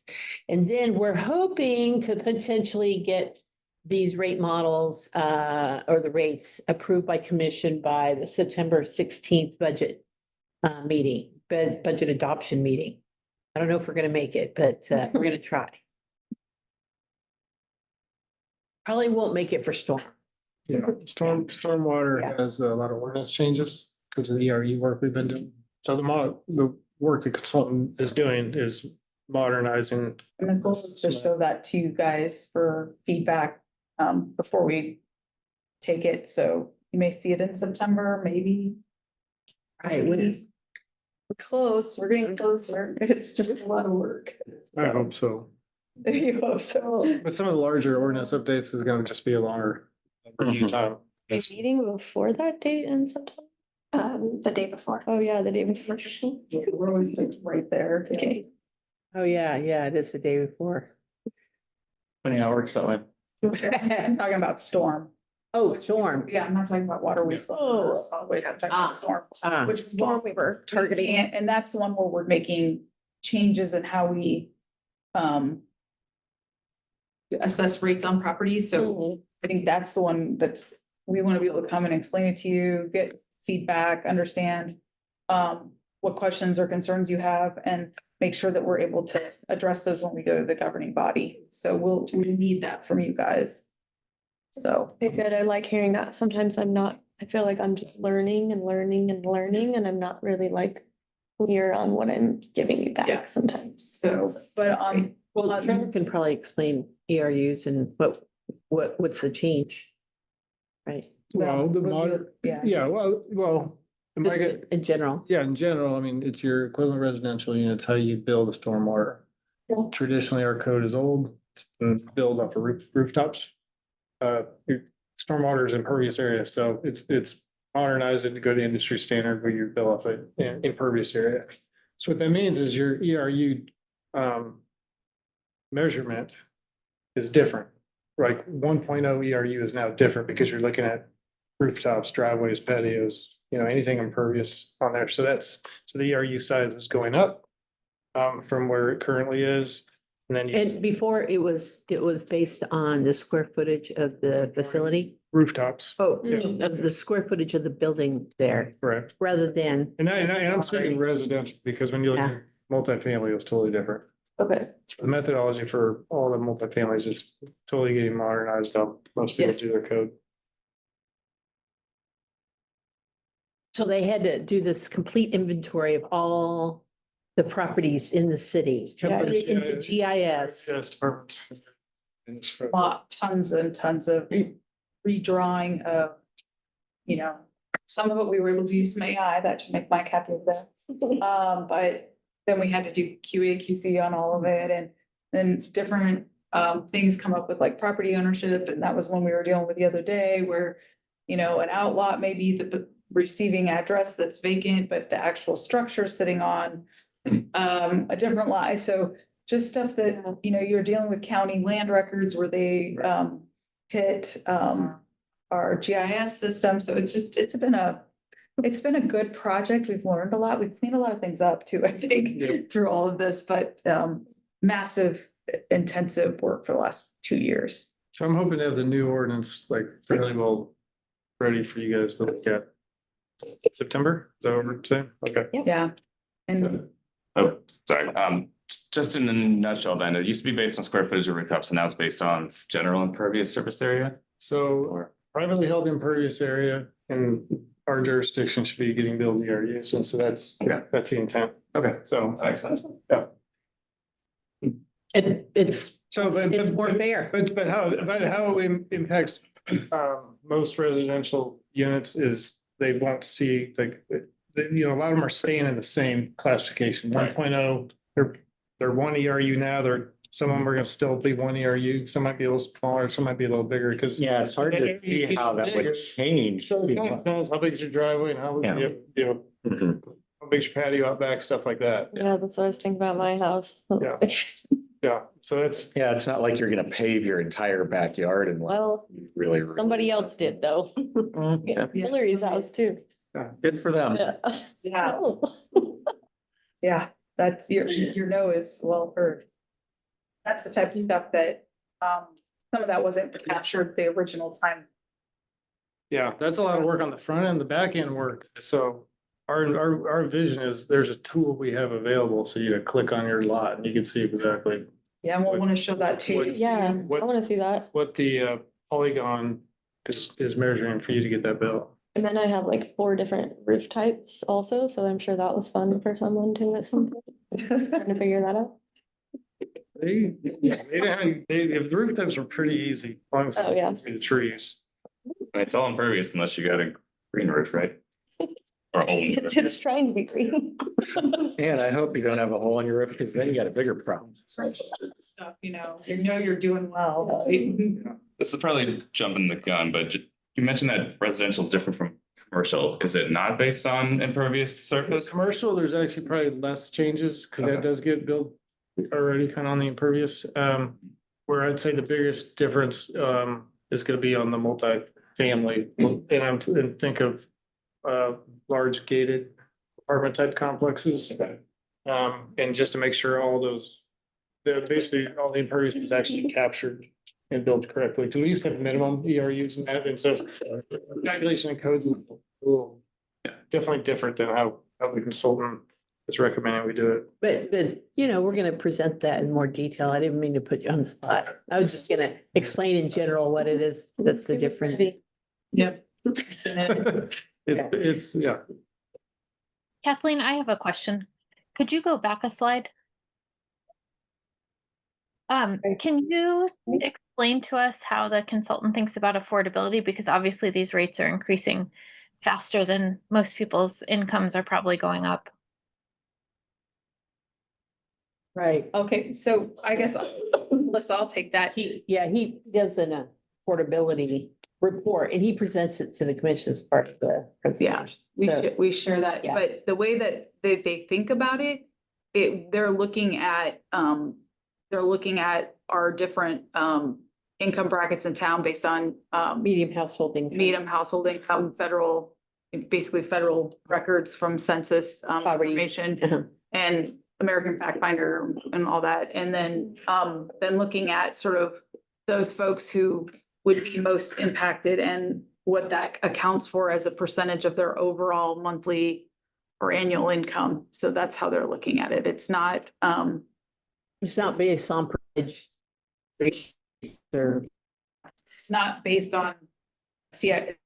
And then we're hoping to potentially get these rate models or the rates approved by commission by the September 16th budget meeting, budget adoption meeting. I don't know if we're going to make it, but we're going to try. Probably won't make it for storm. Yeah, stormwater Yeah. has a lot of ordinance changes because of the ERU work we've been doing. So the work the consultant is doing is modernizing. And the goal is to show that to you guys for feedback before we take it. So you may see it in September, maybe. Right. We're close. We're getting closer. It's just a lot of work. I hope so. You hope so. But some of the larger ordinance updates is gonna just be a longer review time. A meeting before that date in September? The day before. Oh, yeah, the day before. We're always like right there. Okay. Oh, yeah, it is the day before. Funny how it works that way. I'm talking about storm. Oh, storm. Yeah, I'm not talking about water wastewater. Oh. Always, I'm talking about storm, which is Storm what we were targeting. and that's the one where we're making changes in how we assess rates on properties. So I think that's the one we want to be able to come and explain it to you, get feedback, understand what questions or concerns you have, and make sure that we're able to address those when we go to the governing body. So we need that from you guys. So. Okay, good. I like hearing that. Sometimes I feel like I'm just learning and learning and learning, and I'm not really like clear on what I'm giving you Yeah. back sometimes. So, but Well, Trevor can probably explain ERUs and what's the change. Right? Well, the modern, yeah, well. Just in general. Yeah, in general, I mean, it's your equivalent residential units, how you build a stormwater. Yeah. Traditionally, our code is old, it's been built off of rooftops. Your stormwater is impervious area, so it's modernized and go to industry standard where you build off an impervious area. So what that means is your ERU measurement is different. Like 1.0 ERU is now different because you're looking at rooftops, driveways, patios, anything impervious on there. So the ERU size is going up from where it currently is. And then And before it was based on the square footage of the facility. rooftops, Oh, Yeah. of the square footage of the building there, correct. rather than, And I'm speaking residential because when you look at multifamily, it's totally different. Okay. The methodology for all the multifamilies is totally getting modernized up. Most people Yes. do their code. So they had to do this complete inventory of all the properties in the city, put it into GIS. Yes, departments. And it's for- Tons and tons of redrawing of, you know, some of it we were able to use some AI, that should make Mike happy with that. But then we had to do QA, QC on all of it, and then different things come up with like property ownership, and that was one we were dealing with the other day where, you know, an outlot may be the receiving address that's vacant, but the actual structure sitting on a different lot. So just stuff that, you know, you're dealing with county land records where they hit our GIS system. So it's been a good project. We've learned a lot. We've cleaned a lot of things up too, I think, through all of this, but massive intensive work for the last 2 years. So I'm hoping to have the new ordinance like fairly well ready for you guys to look at. September, is that what we're saying? Okay. Yeah. And Oh, sorry. Just in a nutshell, then, it used to be based on square footage of rooftops, and now it's based on general impervious surface area. So privately held impervious area in our jurisdiction should be getting built ERUs, and so that's the intent. Okay, So. that makes sense. It's So, but. it's more fair. But how it impacts most residential units is they want to see like, you know, a lot of them are staying in the same classification, 1.0. They're one ERU now, some of them are gonna still be one ERU, some might be a little smaller, some might be a little bigger, because. Yeah, it's hard to see how that would change. So it depends how big is your driveway and how, Yeah. you know, Mhm. how big's your patio out back, stuff like that. Yeah, that's what I was thinking about my house. Yeah. Yeah, so it's, Yeah, it's not like you're gonna pave your entire backyard and Well, really. somebody else did though. Yeah, Hillary's house too. good for them. Yeah. yeah, Oh. yeah, that's your no is well heard. That's the type of stuff that some of that wasn't captured the original time. yeah, that's a lot of work on the front end, the back end work. So our vision is there's a tool we have available. So you click on your lot and you can see exactly Yeah, and we'll want to show that to you. Yeah, I What- wanna see that. what the polygon is measuring for you to get that bill. And then I have like 4 different roof types also, so I'm sure that was fun for someone to at some point. Trying to figure that out. They if the roof types are pretty easy, as long as Oh, yeah. it's the trees. And it's all impervious unless you got a green roof, right? Or only. It's trying to be green. And I hope you don't have a hole in your roof, because then you got a bigger problem. Stuff, you know you're doing well. This is probably jumping the gun, but you mentioned that residential is different from commercial. Is it not based on impervious surface? Commercial, there's actually probably less changes, because that Okay. does get built already kind of on the impervious. Where I'd say the biggest difference is gonna be on the multifamily, and think of large gated apartment type complexes. And just to make sure all those, basically all the impervious is actually captured and built correctly. So we used to have minimum ERUs in that, and so calculation and codes is a little definitely different than how the consultant is recommending we do it. But, you know, we're gonna present that in more detail. I didn't mean to put you on the spot. I was just gonna explain in general what it is. That's the difference. Yep. It's, yeah. Kathleen, I have a question. Could you go back a slide? Can you explain to us how the consultant thinks about affordability? Because obviously these rates are increasing faster than most people's incomes are probably going up. Right. Okay, so I guess, Melissa, I'll take that. He does an affordability report and he presents it to the commission as part of the. Yeah, So- we share that, Yeah. but the way that they think about it, they're looking at our different income brackets in town based on Medium household income. medium household income, basically federal records from census Poverty. information Uh-huh. and American Fact Finder and all that. And then looking at sort of those folks who would be most impacted and what that accounts for as a percentage of their overall monthly or annual income. So that's how they're looking at it. It's not It's not based on percentage. Or, It's not based on CI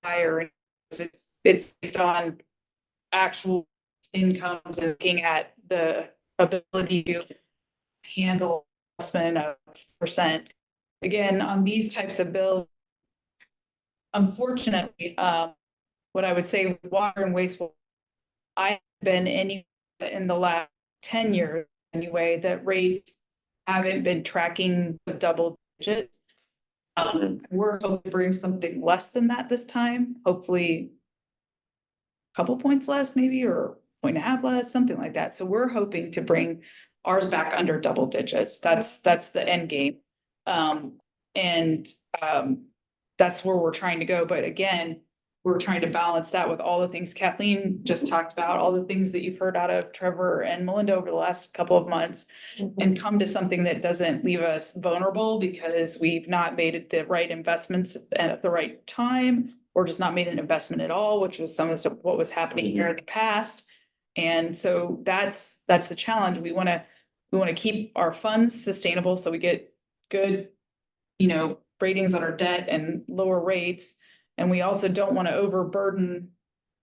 or it's based on actual incomes and looking at the ability to handle investment of percent. Again, on these types of bills, unfortunately, what I would say with water and wastewater, I've been in the last 10 years anyway, that rates haven't been tracking the double digits. We're hoping to bring something less than that this time, hopefully a couple points less maybe, or 1.5 less, something like that. So we're hoping to bring ours back under double digits. That's the end game. That's where we're trying to go. But again, we're trying to balance that with all the things Kathleen just talked about, all the things that you've heard out of Trevor and Melinda over the last couple of months, and come to something that doesn't leave us vulnerable because we've not made the right investments at the right time, or just not made an investment at all, which was some of what was happening here in the past. And so that's the challenge. We want to keep our funds sustainable so we get good, ratings on our debt and lower rates. And we also don't want to overburden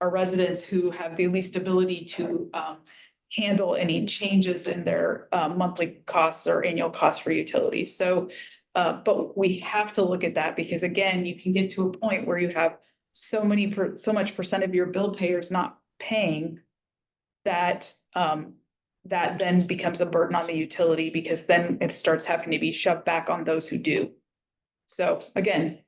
our residents who have the least ability to handle any changes in their monthly costs or annual costs for utilities. So, but we have to look at that because again, you can get to a point where you have so much percent of your bill payers not paying that that then becomes a burden on the utility because then it starts having to be shoved back on those who do. So again,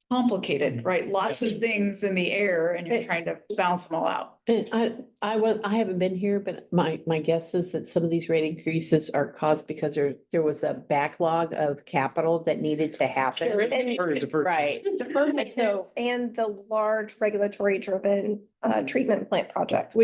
complicated, right? Lots of things in the air and you're trying to balance them all out. and I haven't been here, but my guess is that some of these rate increases are caused because there was a backlog of capital that needed to happen. Right. Deferred maintenance and the large regulatory driven treatment plant projects.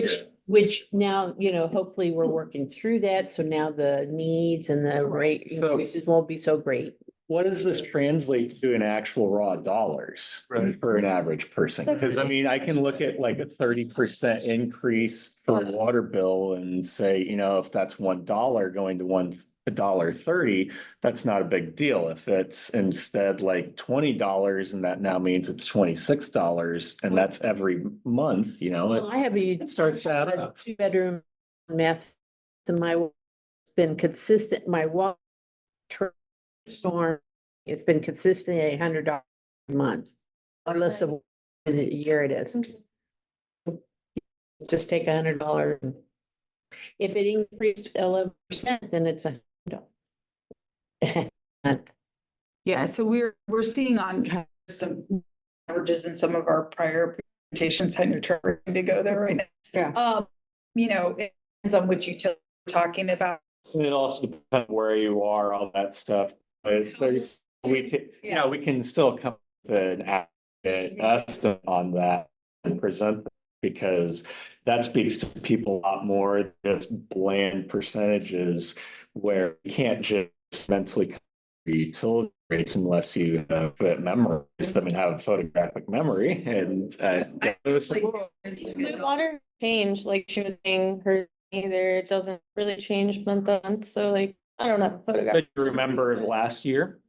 Which now, hopefully we're working through that. So now the needs and the rate increases won't be so great. What does this translate to in actual raw dollars for an average person? Because I mean, I can look at like a 30% increase for a water bill and say, if that's $1 going to $1.30, that's not a big deal. If it's instead like $20 and that now means it's $26 and that's every month, Well, I have it starts to add up. 2-bedroom master and been consistent, my water storm, it's been consistently $100 a month, regardless of what year it is. Just take $100. If it increased 11%, then it's $100. Yeah, so we're seeing on some averages in some of our prior presentations. I know Trevor to go there right now. Yeah. It depends on which utility we're talking about. It also depends where you are, all that stuff. But we can still come with an estimate on that and present that because that speaks to people a lot more than just bland percentages where you can't just mentally come to utility rates unless you have memorize them and have photographic memory. And it was The water change, like she was saying, her either it doesn't really change month on month. So like, I don't know, photograph. But you remember last year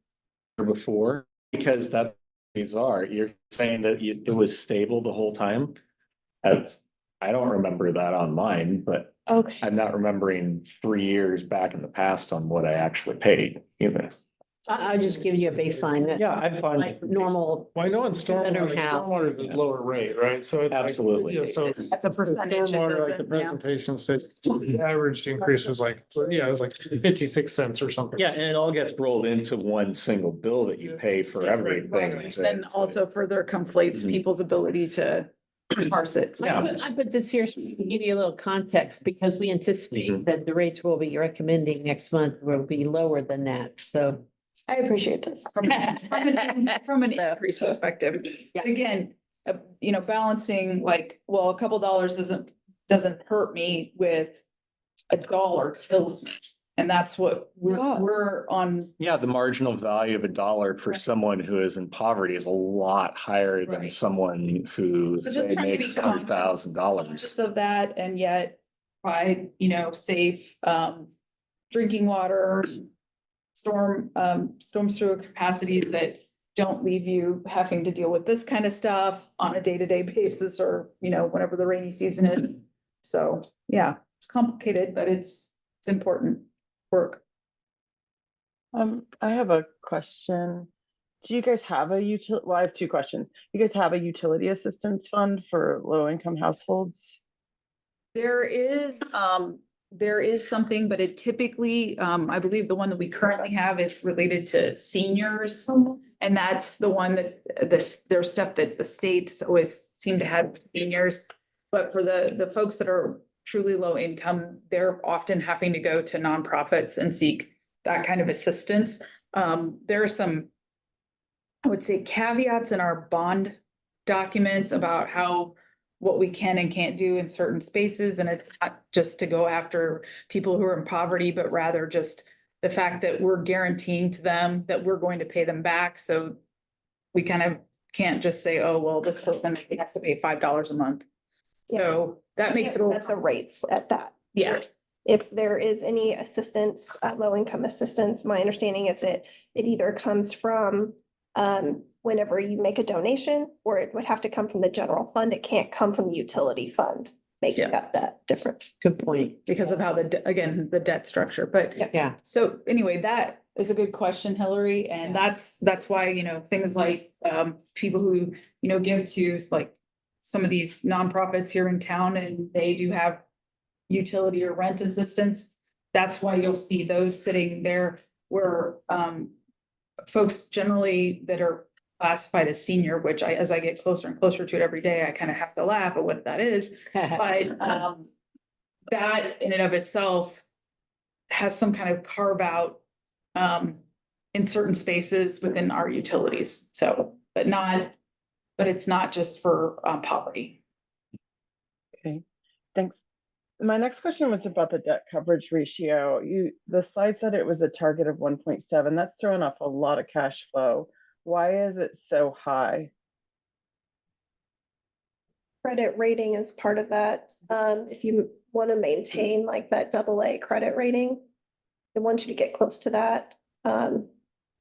or before, because that's bizarre. You're saying that it was stable the whole time. I don't remember that on mine, but Okay. I'm not remembering 3 years back in the past on what I actually paid either. I'll just give you a baseline that. Yeah, I'm fine. Like normal. Well, I know in stormwater, How. stormwater is a lower rate, right? So it's like, Absolutely. so That's a percentage. stormwater, like the presentation said, the average increase was like, it was like 56 cents or something. Yeah, and it all gets rolled into one single bill that you pay for everything. Which then also further conflates people's ability to parse it. So- I put this here so we can give you a little context because we anticipate that the rates we'll be recommending next month will be lower than that. So. I appreciate this. From an So- increase perspective. Yeah. Again, balancing like, well, a couple dollars doesn't hurt me with $1 kills me. And that's what we're on. Yeah, the marginal value of $1 for someone who is in poverty is a lot higher than Right. someone who So just say trying to be makes $100,000. Just of that and yet provide, safe, drinking water, storm sewer capacities that don't leave you having to deal with this kind of stuff on a day-to-day basis or, whenever the rainy season is. So, yeah, it's complicated, but it's important work. I have a question. Do you guys have well, I have two questions. You guys have a utility assistance fund for low-income households? There is something, but it typically, I believe the one that we currently have is related to seniors. And that's the one that there's stuff that the states always seem to have with seniors. But for the folks that are truly low income, they're often having to go to nonprofits and seek that kind of assistance. There are some, I would say, caveats in our bond documents about what we can and can't do in certain spaces. And it's not just to go after people who are in poverty, but rather just the fact that we're guaranteeing to them that we're going to pay them back. So we kind of can't just say, oh, well, this person has to pay $5 a month. So that makes it a At the rates at that. Yeah. If there is any assistance, low income assistance, my understanding is that it either comes from whenever you make a donation, or it would have to come from the general fund. It can't come from the utility fund, making up that difference. Good point. because of how the debt structure, but Yeah. so anyway, that is a good question, Hillary, and that's why, things like people who, give to like some of these nonprofits here in town and they do have utility or rent assistance. That's why you'll see those sitting there where folks generally that are classified as senior, which as I get closer and closer to it every day, I kind of have to laugh at what that is. But that in and of itself has some kind of carve out in certain spaces within our utilities. So, but it's not just for poverty. Okay, thanks. My next question was about the debt coverage ratio. The slide said it was a target of 1.7. That's throwing off a lot of cash flow. Why is it so high? Credit rating is part of that. If you want to maintain like that AA credit rating, they want you to get close to that.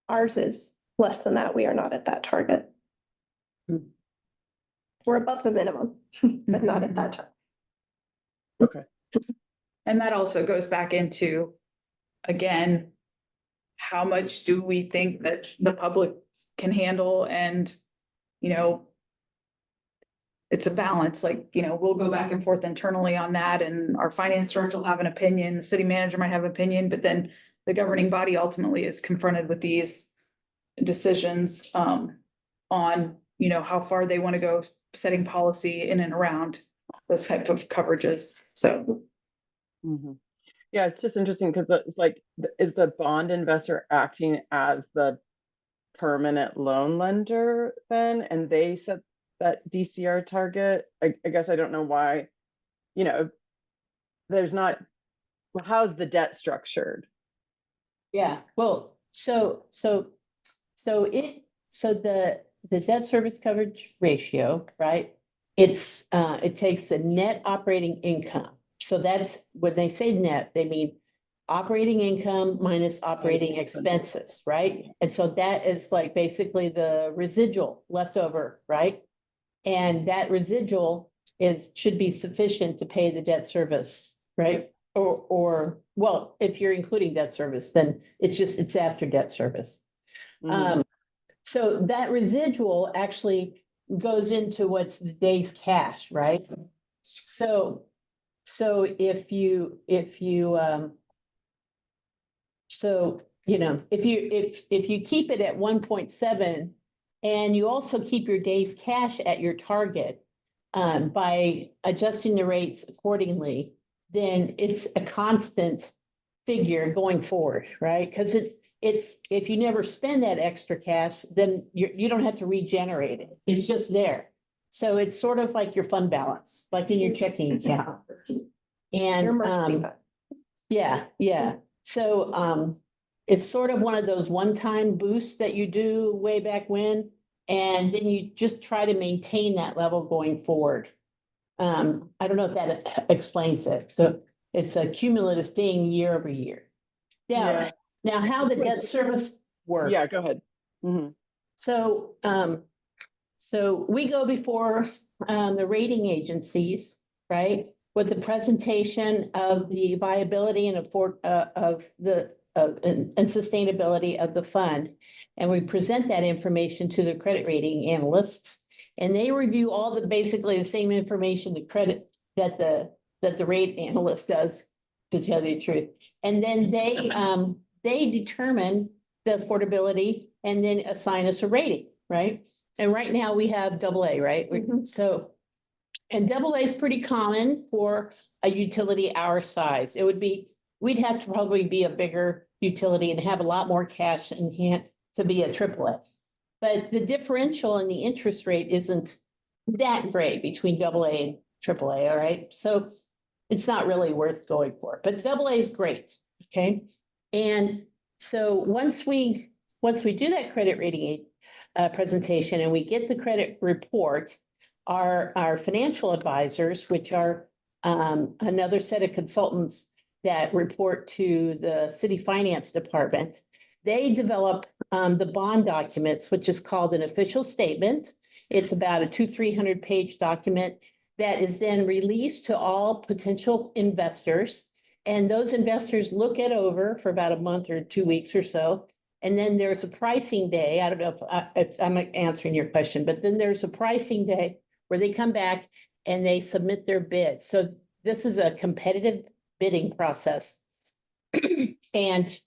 Ours is less than that. We are not at that target. We're above the minimum, but not at that time. Okay. And that also goes back into, again, how much do we think that the public can handle? And, it's a balance, like, we'll go back and forth internally on that, and our finance director will have an opinion, the city manager might have an opinion, but then the governing body ultimately is confronted with these decisions on, how far they want to go setting policy in and around those type of coverages. So. Yeah, it's just interesting because it's like, is the bond investor acting as the permanent loan lender then? And they set that DCR target? I guess I don't know why, there's not, well, how's the debt structured? Yeah, well, so the debt service coverage ratio, right? It takes the net operating income. So that's when they say net, they mean operating income minus operating expenses, right? And so that is like basically the residual leftover, right? And that residual should be sufficient to pay the debt service, right? Or well, if you're including debt service, then it's after debt service. So that residual actually goes into what's the day's cash, right? So if you keep it at 1.7 and you also keep your day's cash at your target by adjusting the rates accordingly, then it's a constant figure going forward, right? Because it's if you never spend that extra cash, then you don't have to regenerate it. It's just there. So it's sort of like your fund balance, like in your checking account. And yeah. So it's sort of one of those one-time boosts that you do way back when, and then you just try to maintain that level going forward. I don't know if that explains it. So it's a cumulative thing year over year. Now, now how the debt service works. Yeah, go ahead. Mhm. So, so we go before, the rating agencies, right? With the presentation of the viability and and sustainability of the fund. And we present that information to the credit rating analysts. And they review all basically the same information, that the rate analyst does, to tell you the truth. And then they determine the affordability and then assign us a rating, right? And right now we have AA, right? So, and AA is pretty common for a utility our size. We'd have to probably be a bigger utility and have a lot more cash in hand to be a AAA. But the differential in the interest rate isn't that great between AA and AAA, all right? So it's not really worth going for, but AA is great, okay? And so once we do that credit rating presentation and we get the credit report, our financial advisors, which are another set of consultants that report to the city finance department, they develop the bond documents, which is called an official statement. It's about a 200-300 page document that is then released to all potential investors. And those investors look it over for about a month or 2 weeks or so. And then there's a pricing day. I don't know if I'm answering your question, but then there's a pricing day where they come back and they submit their bid. So this is a competitive bidding process. And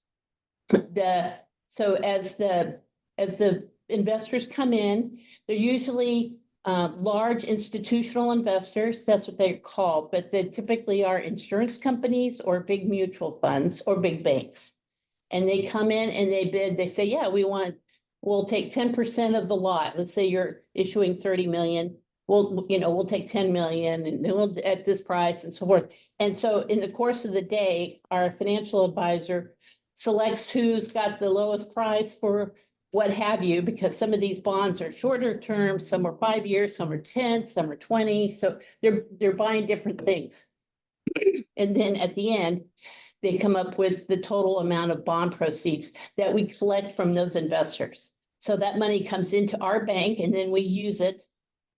so as the investors come in, they're usually large institutional investors. That's what they're called, but they typically are insurance companies or big mutual funds or big banks. And they come in and they bid, they say, yeah, we'll take 10% of the lot. Let's say you're issuing 30 million. We'll take 10 million and then we'll at this price and so forth. And so in the course of the day, our financial advisor selects who's got the lowest price for what have you, because some of these bonds are shorter term, some are 5 years, some are 10, some are 20. So they're buying different things. And then at the end, they come up with the total amount of bond proceeds that we collect from those investors. So that money comes into our bank and then we use it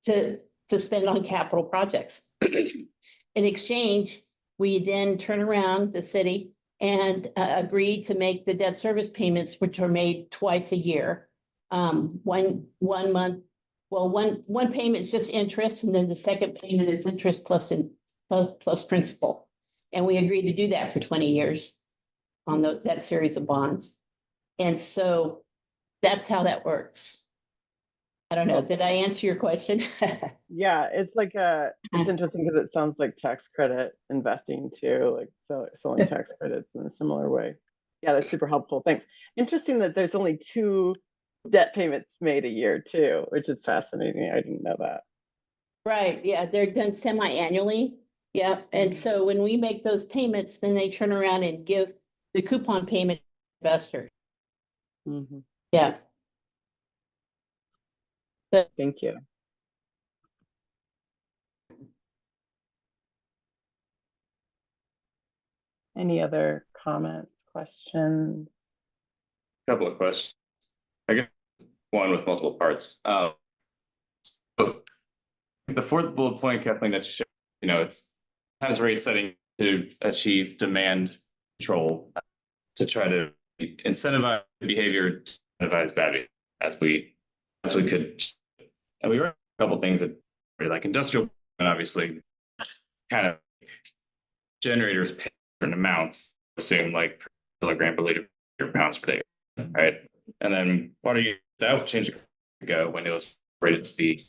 to spend on capital projects. In exchange, we then turn around the city and agree to make the debt service payments, which are made twice a year. One payment is just interest, and then the second payment is interest plus principal. And we agreed to do that for 20 years on that series of bonds. And so that's how that works. I don't know. Did I answer your question? Yeah, it's interesting because it sounds like tax credit investing too, like selling tax credits in a similar way. Yeah, that's super helpful. Thanks. Interesting that there's only 2 debt payments made a year too, which is fascinating. I didn't know that. Right. Yeah, they're done semi-annually. Yeah. And so when we make those payments, then they turn around and give the coupon payment to investors. Mhm. Yeah. Thank you. Any other comments, questions? Couple of questions. I guess one with multiple parts. So the fourth bullet point, Kathleen, that you showed, it's times rate setting to achieve demand control to try to incentivize behavior, incentivize bad behavior as we could. And we were a couple things that were like industrial, and obviously kind of generators pay a certain amount, assume like per kilogram per liter or pounds per day, right? And then water use, that changed ago when it was rated to be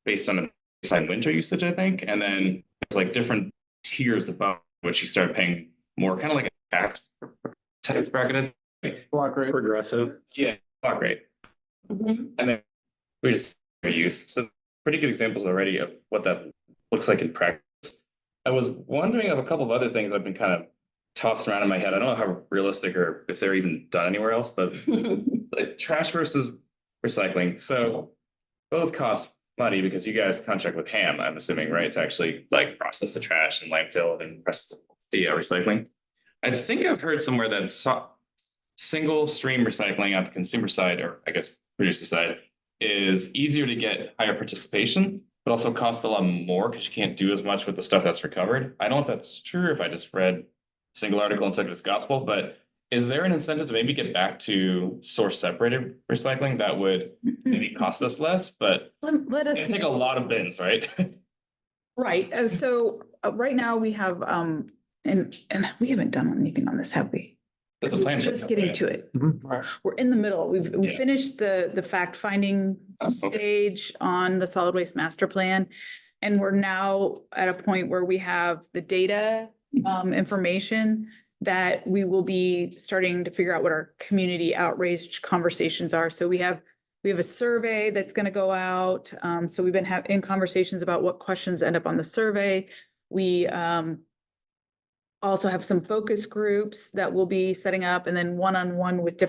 based on a baseline winter usage, I think. And then there's like different tiers above which you start paying more, kind of like a tax bracketed. Block rate. Progressive. Yeah, block rate. And then we just use. So pretty good examples already of what that looks like in practice. I was wondering of a couple of other things I've been kind of tossed around in my head. I don't know how realistic or if they're even done anywhere else, but like trash versus recycling. So both cost money because you guys contract with HAM, I'm assuming, right? To actually like process the trash and landfill and process the recycling. I think I've heard somewhere that single stream recycling at the consumer side, or I guess producer side, is easier to get higher participation, but also costs a lot more because you can't do as much with the stuff that's recovered. I don't know if that's true, if I just read a single article and said it's gospel, but is there an incentive to maybe get back to source separated recycling that would maybe cost us less, but Let us. it'd take a lot of bins, right? Right, so right now we have, and we haven't done anything on this, have we? There's a plan. Just getting to it. Right. We're in the middle. We Yeah. finished the fact finding Oh, okay. stage on the solid waste master plan. And we're now at a point where we have the data, information that we will be starting to figure out what our community outreach conversations are. So we have a survey that's gonna go out. So we've been in conversations about what questions end up on the survey. We also have some focus groups that we'll be setting up, and then one-on-one with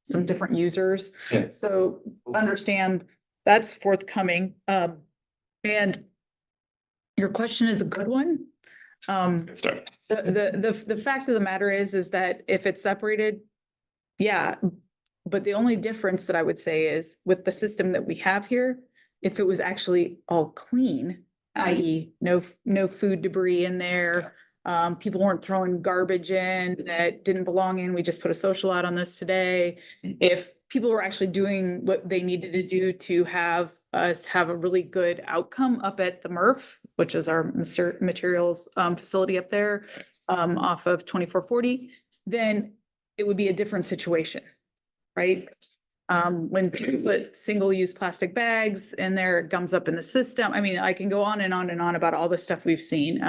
some different users. Yeah. So understand that's forthcoming. And your question is a good one. Good start. The fact of the matter is that if it's separated, yeah, but the only difference that I would say is with the system that we have here, if it was actually all clean, i.e. no food debris in there, people weren't throwing garbage in that didn't belong in, we just put a social out on this today. If people were actually doing what they needed to do to have us have a really good outcome up at the MRF, which is our materials facility up there, off of 2440, then it would be a different situation, right? When people put single-use plastic bags in there, it gums up in the system. I mean, I can go on and on and on about all the stuff we've seen.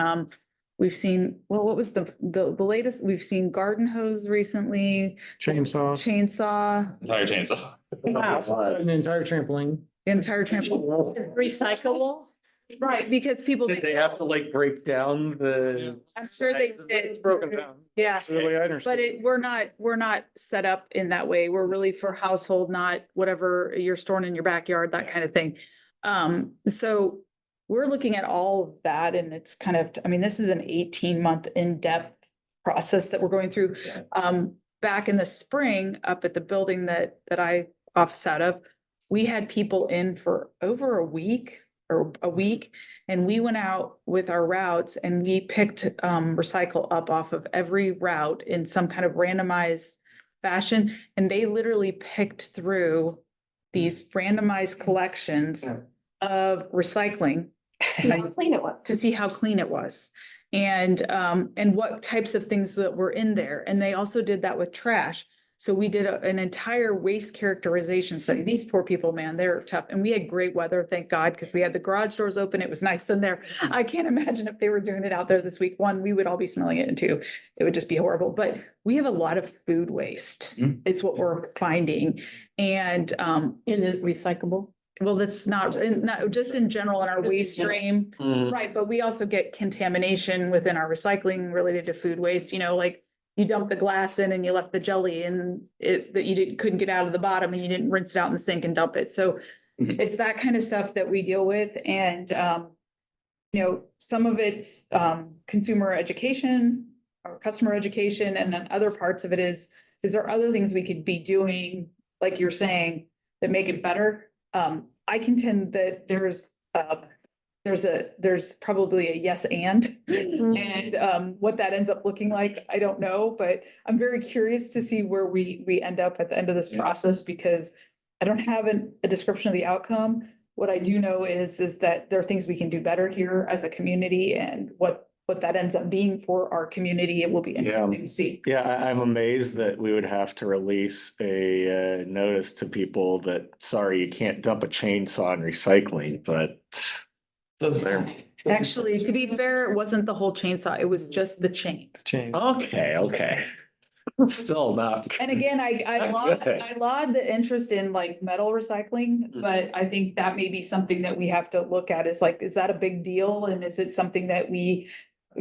We've seen, well, what was the latest? We've seen garden hose recently, Chainsaw. Entire chainsaw. An entire trampoline. entire trampoline. Recyclable? Right, because people. Did they have to like break down the? I'm sure they It's did. broken down. Yeah. That's the way I understand. But we're not set up in that way. We're really for household, not whatever you're storing in your backyard, that kind of thing. So we're looking at all of that, and it's kind of, I mean, this is an 18-month in-depth process that we're going through. Back in the spring, up at the building that I office out of, we had people in for over a week, and we went out with our routes and we picked recycle up off of every route in some kind of randomized fashion. And they literally picked through these randomized collections of recycling How clean it was. to see how clean it was and what types of things that were in there. And they also did that with trash. So we did an entire waste characterization study. These poor people, man, they're tough. And we had great weather, thank God, because we had the garage doors open. It was nice in there. I can't imagine if they were doing it out there this week. One, we would all be smelling it, and two, it would just be horrible. But we have a lot of food waste. It's what we're finding. And Is it recyclable? well, that's not just in general in our waste stream. Right, but we also get contamination within our recycling related to food waste, like you dump the glass in and you left the jelly and that you couldn't get out of the bottom and you didn't rinse it out in the sink and dump it. So it's that kind of stuff that we deal with. And, some of it's consumer education or customer education. And then other parts of it is there other things we could be doing, like you're saying, that make it better? I contend that there's probably a yes and what that ends up looking like, I don't know, but I'm very curious to see where we end up at the end of this process, because I don't have a description of the outcome. What I do know is that there are things we can do better here as a community, and what that ends up being for our community, it will be interesting to see. Yeah, I'm amazed that we would have to release a notice to people that, sorry, you can't dump a chainsaw in recycling, but. Actually, to be fair, it wasn't the whole chainsaw, it was just the chain. Change. Okay. Still not. And again, I laud the interest in like metal recycling, but I think that may be something that we have to look at is like, is that a big deal? And is it something that we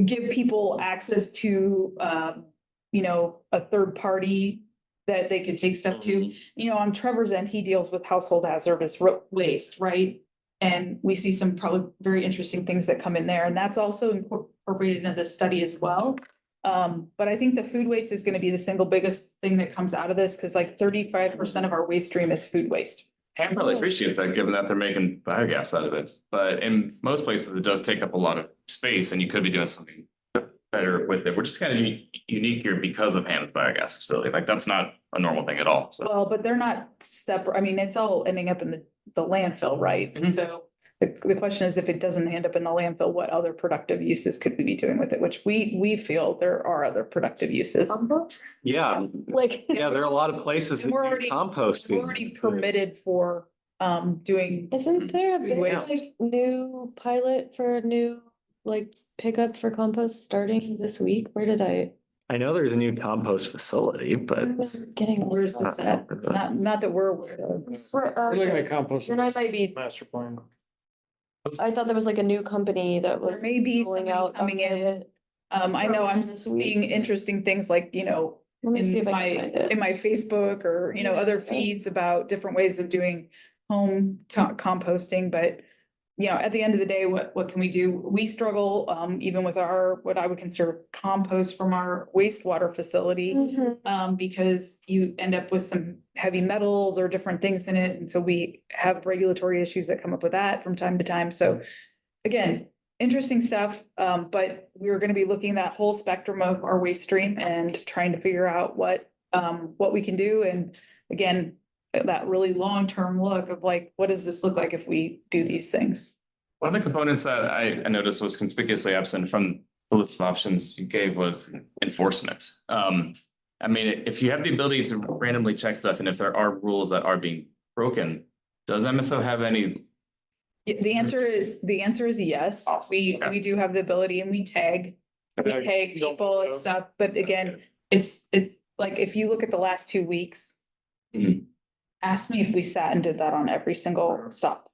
give people access to, a third party that they could take stuff to? On Trevor's end, he deals with household hazardous waste, right? And we see some probably very interesting things that come in there, and that's also incorporated in this study as well. But I think the food waste is gonna be the single biggest thing that comes out of this, because like 35% of our waste stream is food waste. Ham probably appreciates that, given that they're making biogas out of it. But in most places, it does take up a lot of space and you could be doing something better with it. We're just kind of unique here because of Ham's biogas facility. Like, that's not a normal thing at all, so. Well, but they're not separate. I mean, it's all ending up in the landfill, right? Mhm. So the question is, if it doesn't end up in the landfill, what other productive uses could we be doing with it? Which we feel there are other productive uses. Yeah, Like. yeah, there are a lot of places that We're do already- composting. We're already permitted for doing. Isn't there a Food big waste. like new pilot for a new like pickup for compost starting this week? Where did I? I know there's a new compost facility, but I'm getting. Where's this at? Not that we're aware of. We're looking at compost. Then I might be, Master plan. I thought there was like a new company that There was may be rolling somebody out. coming a in. pilot. I know I'm This week. seeing interesting things like, Let me see in if I can my, find it. in my Facebook or, other feeds about different ways of doing home composting, but at the end of the day, what can we do? We struggle, even with what I would consider compost from our wastewater facility. Mhm. Because you end up with some heavy metals or different things in it. And so we have regulatory issues that come up with that from time to time. So again, interesting stuff. But we're going to be looking at that whole spectrum of our waste stream and trying to figure out what we can do. And again, that really long-term look of like, what does this look like if we do these things? One of the components that I noticed was conspicuously absent from the list of options you gave was enforcement. I mean, if you have the ability to randomly check stuff and if there are rules that are being broken, does MSO have any? The answer is yes. Awesome. We do have the ability and we tag people and stuff, but again, it's like, if you look at the last 2 weeks. Mhm. Ask me if we sat and did that on every single stop.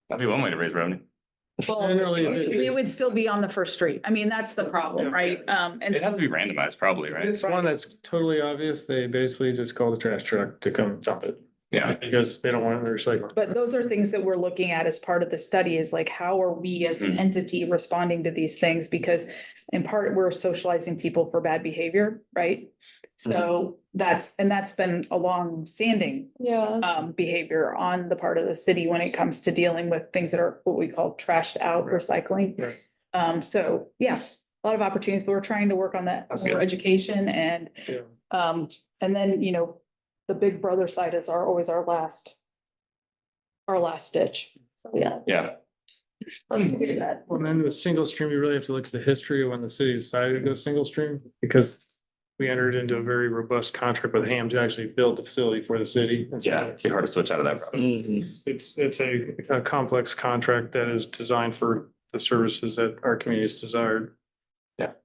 That'd be one way to raise revenue. Well, Generally, we would still be on the first street. I mean, that's the problem, right? And It has so to be randomized probably, right? It's one that's totally obvious. They basically just call the trash truck to come dump it. Yeah. Because they don't want to recycle. but those are things that we're looking at as part of the study, is like, how are we as an Mhm. entity responding to these things? Because in part, we're socializing people for bad behavior, right? So that's been a long-standing Yeah. behavior on the part of the city when it comes to dealing with things that are what we call trashed out recycling. Right. So yes, a lot of opportunities, but we're trying to work on that That's more good. education and Yeah. and then, the big brother side is always our last ditch. Yeah. Yeah. To do that. Well, then with single stream, you really have to look at the history of when the city decided to go single stream, because we entered into a very robust contract with Ham to actually build the facility for the city. And so Yeah, it'd be hard to switch out of that. Probably. It's a complex contract that is designed for the services that our communities desired.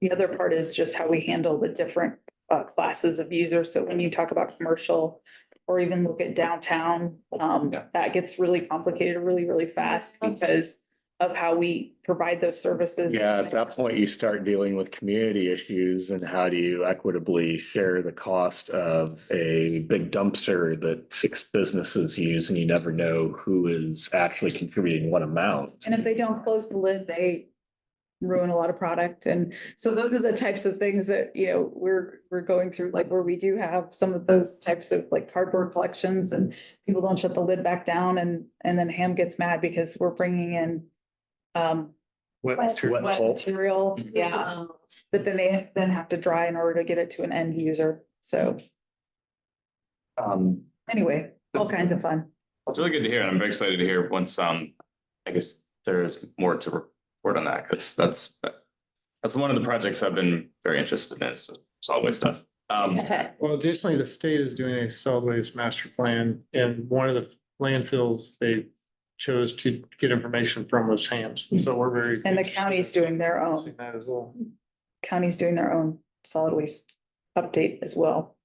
The other part is just how we handle the different classes of users. So when you talk about commercial or even look at downtown, Yeah. that gets really complicated really, really fast because of how we provide those services. yeah, at that point, you start dealing with community issues and how do you equitably share the cost of a big dumpster that 6 businesses use and you never know who is actually contributing what amount. And if they don't close the lid, they ruin a lot of product. And so those are the types of things that, we're going through, like where we do have some of those types of like cardboard collections and people don't shut the lid back down and then Ham gets mad because we're bringing in Wet wet material. Wet pulp. material, yeah. But then they then have to dry in order to get it to an end user. So anyway, all kinds of fun. It's really good to hear, and I'm very excited to hear once, I guess there is more to report on that, because that's one of the projects I've been very interested in, is solid waste stuff. Well, additionally, the state is doing a solid waste master plan, and one of the landfills they chose to get information from was Ham's. So we're very. And the county's doing their own, Seeing that as well. county's doing their own solid waste update as well.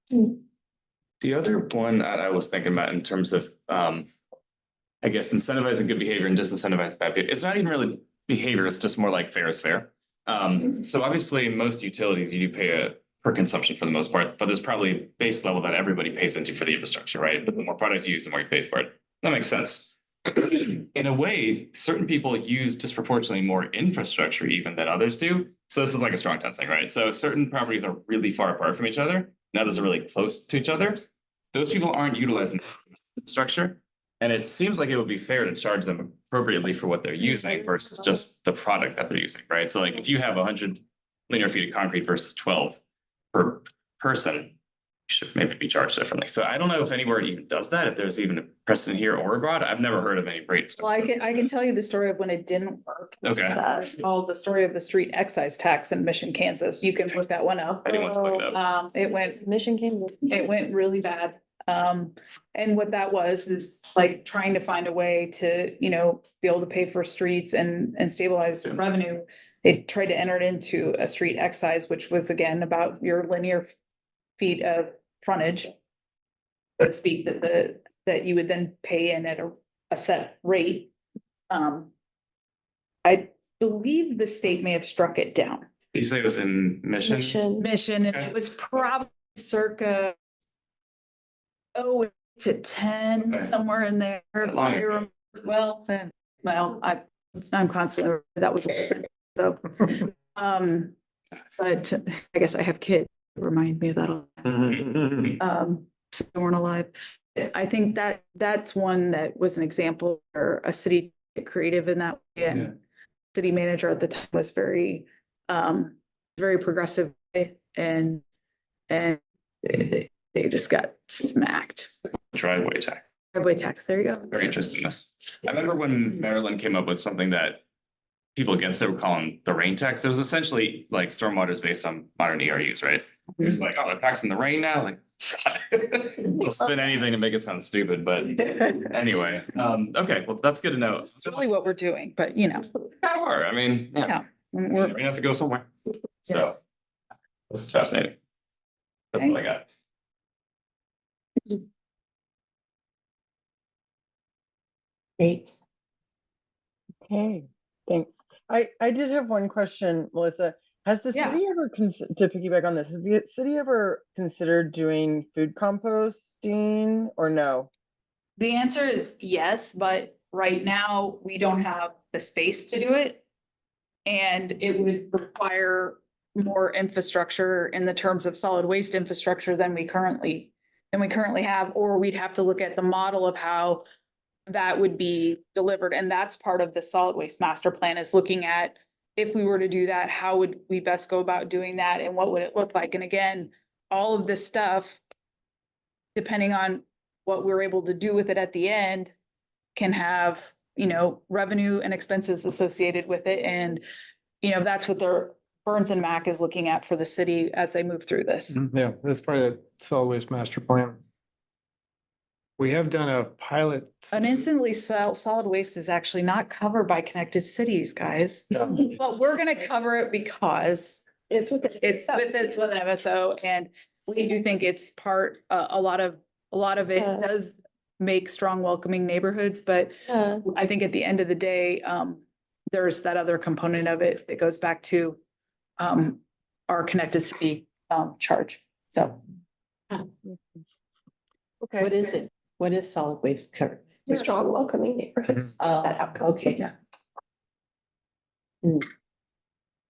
The other one that I was thinking about in terms of, I guess incentivizing good behavior and disincentivize bad behavior, it's not even really behavior, it's just more like fair is fair. So obviously, most utilities, you do pay per consumption for the most part, but there's probably a base level that everybody pays into for the infrastructure, right? But the more product you use, the more you pay for it. That makes sense. in a way, certain people use disproportionately more infrastructure even than others do. So this is like a strong tense thing, right? So certain properties are really far apart from each other, and others are really close to each other. Those people aren't utilizing structure. And it seems like it would be fair to charge them appropriately for what they're using versus just the product that they're using, right? So like if you have 100 linear feet of concrete versus 12 per person, you should maybe be charged differently. So I don't know if anywhere even does that, if there's even a precedent here or abroad. I've never heard of any rates. Well, I can tell you the story of when it didn't work. Okay. It's called the story of the street excise tax in Mission, Kansas. You can look that one up. I do want to look it up. It went It went really bad. And what that was is like trying to find a way to, you know, be able to pay for streets and stabilize Yeah. revenue. They tried to enter it into a street excise, which was again about your linear feet of frontage, so to speak, that you would then pay in at a set rate. I believe the state may have struck it down. You say it was in Mission? Mission, and Okay. it was probably circa 0 to 10, Okay. somewhere in there. If Long I ago. remember. Well, I'm constantly, that was, so. But I guess I have kids, that remind me of that. So they weren't alive. I think that's one that was an example where a city get creative in that way, Yeah. and city manager at the time was very progressive, and they just got smacked. Driveway tax. Driveway tax, there you go. Very interested in this. I remember when Maryland came up with something that people against it were calling the rain tax. It was essentially like stormwater is based on modern ERUs, right? It was like, oh, they're taxing the rain now, like. We'll spin anything to make it sound stupid, but anyway, okay, well, that's good to know. It's really what we're doing, but you know. Sure, I mean, yeah, We're, rain has to go somewhere. So yes. this is fascinating. That's what I got. Great. Okay, thanks. I did have one question, Melissa. Has the Yeah. city ever, to piggyback on this, has the city ever considered doing food composting or no? The answer is yes, but right now we don't have the space to do it. And it would require more infrastructure in the terms of solid waste infrastructure than we currently have, or we'd have to look at the model of how that would be delivered. And that's part of the solid waste master plan, is looking at, if we were to do that, how would we best go about doing that and what would it look like? And again, all of this stuff, depending on what we're able to do with it at the end, can have, you know, revenue and expenses associated with it. And, you know, that's what their Burns and Mac is looking at for the city as they move through this. Yeah, that's part of the solid waste master plan. We have done a pilot. And instantly solid waste is actually not covered by connected cities, guys. Yeah. But we're gonna cover it because It's with it's with an MSO, and we do think it's part, a lot of Yeah. it does make strong welcoming neighborhoods, but Yeah. I think at the end of the day, there's that other component of it that goes back to our connected city charge. So Okay. What is it? What is solid waste covered? strong welcoming neighborhoods. That outcome. Okay. yeah.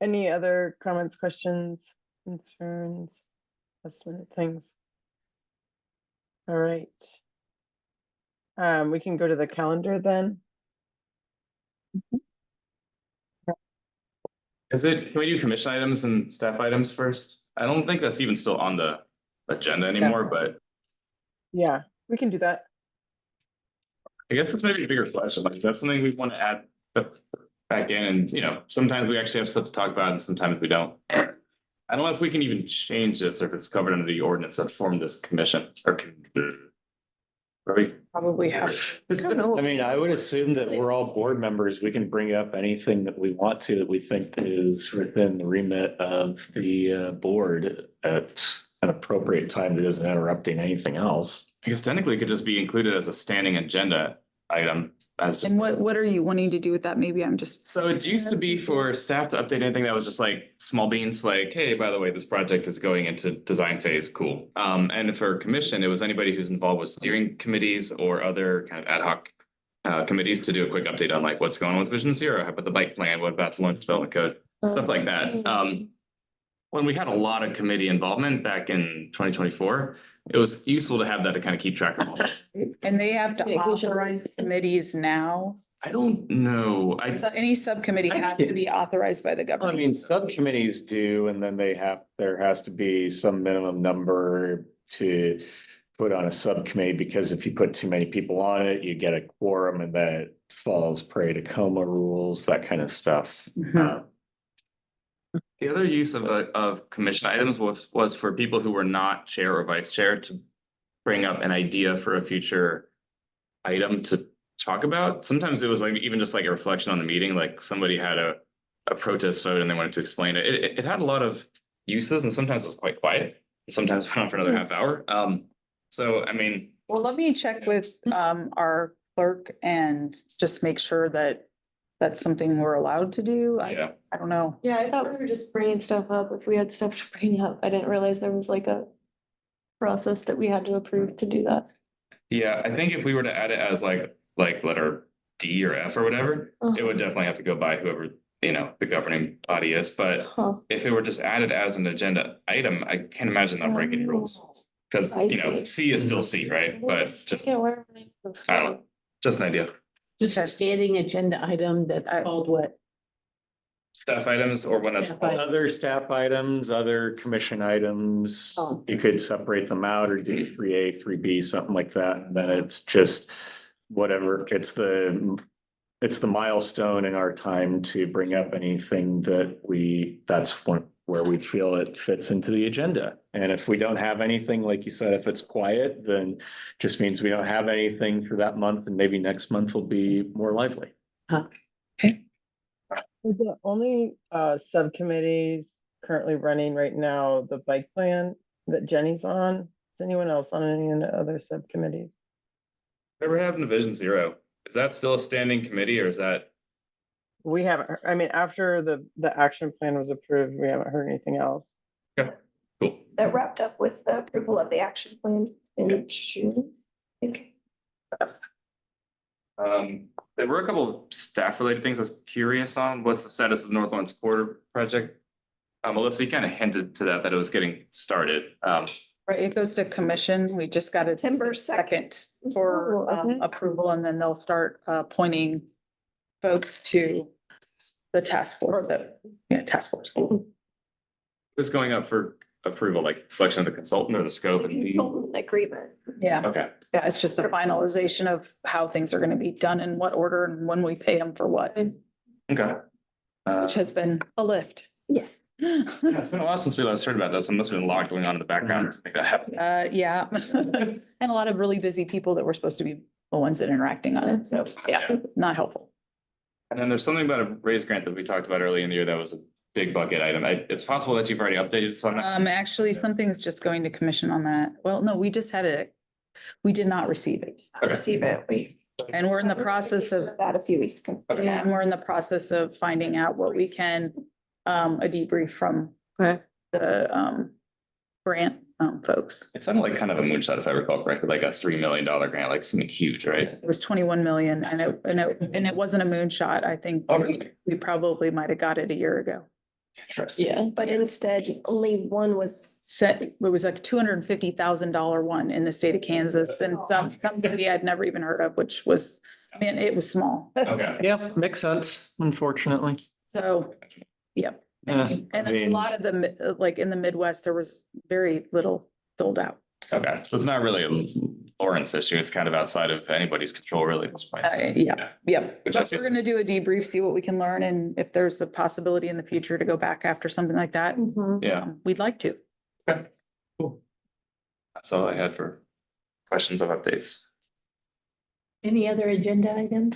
Any other comments, questions, concerns, last minute things? All right. We can go to the calendar then. Can we do commission items and staff items first? I don't think that's even still on the agenda anymore, but Yeah, we can do that. I guess it's maybe a bigger question. Like, is that something we want to add back in? And, you know, sometimes we actually have stuff to talk about and sometimes we don't. I don't know if we can even change this or if it's covered under the ordinance that formed this commission or right? Probably have. I mean, I would assume that we're all board members. We can bring up anything that we want to, that we think is within the remit of the board at an appropriate time that isn't interrupting anything else. I guess technically it could just be included as a standing agenda item as just. And what are you wanting to do with that? Maybe I'm just. So it used to be for staff to update anything that was just like small beans, like, hey, by the way, this project is going into design phase, cool. And for commission, it was anybody who's involved with steering committees or other kind of ad hoc committees to do a quick update on like what's going on with Vision Zero, how about the bike plan, what about the Lawrence Development Code, stuff like that. When we had a lot of committee involvement back in 2024, it was useful to have that to kind of keep track of all. And they have to Yeah, we should- authorize committees now. I don't know. So any subcommittee has to be authorized by the I government. mean, subcommittees do, and then there has to be some minimum number to put on a subcommittee, because if you put too many people on it, you get a quorum and then it falls prey to coma rules, that kind of stuff. Mhm. The other use of commission items was for people who were not chair or vice chair to bring up an idea for a future item to talk about. Sometimes it was like even just like a reflection on the meeting, like somebody had a protest vote and they wanted to explain it. It had a lot of uses, and sometimes it was quite quiet. Sometimes it went on for another half hour. So I mean, Well, let me check with our clerk and just make sure that that's something we're allowed to do. yeah. I don't know. Yeah, I thought we were just bringing stuff up if we had stuff to bring up. I didn't realize there was like a process that we had to approve to do that. Yeah, I think if we were to add it as like letter D or F or whatever, it would definitely have to go by whoever, the governing body is. But Huh. if it were just added as an agenda item, I can't imagine them breaking rules. Because, I see. C is still C, right? But just, Yeah, where? I don't know, just an idea. Just a standing agenda item that's called what? Staff items or when that's. Staff item. Other staff items, other commission items, Oh. you could separate them out or do 3A, 3B, something like that. And then it's just whatever, it's the milestone in our time to bring up anything that's where we feel it fits into the agenda. And if we don't have anything, like you said, if it's quiet, then just means we don't have anything for that month, and maybe next month will be more lively. The only subcommittees currently running right now, the bike plan that Jenny's on. Is anyone else on any of the other subcommittees? Whatever happened to Vision Zero? Is that still a standing committee or is that? We haven't, I mean, after the action plan was approved, we haven't heard anything else. Okay, cool. That wrapped up with the approval of the action plan in June. Okay. There were a couple of staff related things I was curious on. What's the status of the North Lawrence Corridor project? Melissa, you kind of hinted to that it was getting started. Right, it goes to commission. We just got it September second for Oh, okay. approval, and then they'll start appointing folks to the task force, task force. What's going up for approval, like selection of the consultant or the scope? The consultant agreement. Yeah, Okay, yeah, it's just a finalization of how things are gonna be done in what order and when we pay them for what, okay. which has been a lift. Yes. Yeah, it's been a while since we last heard about this. There must have been a lot going on in the background to make that happen. Yeah, and a lot of really busy people that were supposed to be the ones that are interacting on it, so, yeah, not helpful. And then there's something about a raise grant that we talked about earlier in the year that was a big bucket item. It's possible that you've already updated some. Actually, something's just going to commission on that. Well, no, we just had it. We did not receive it. Okay. Receive it. And we're in the process of, That a few weeks ago. Okay. and we're in the process of finding out what we can, a debrief from Okay. the, grant, folks. It sounded like kind of a moonshot, if I recall correctly, like a $3 million grant, like something huge, right? It was 21 million and it wasn't a moonshot. I think Oh, really? we probably might have got it a year ago. Interesting. Yeah. But instead, only one was Set, it was like $250,000 one in the state of Kansas and somebody I'd never even heard of, which was, I mean, it was small. Okay. Yeah, makes sense, unfortunately. So, yep. Yeah, And I a mean- lot of them, like in the Midwest, there was very little sold out. So, Okay, so it's not really a Lawrence issue. It's kind of outside of anybody's control, really, at this point. yeah, yep. Which I But feel- we're gonna do a debrief, see what we can learn, and if there's a possibility in the future to go back after something like that, Yeah, we'd like to. okay, cool. That's all I had for questions of updates. Any other agenda item?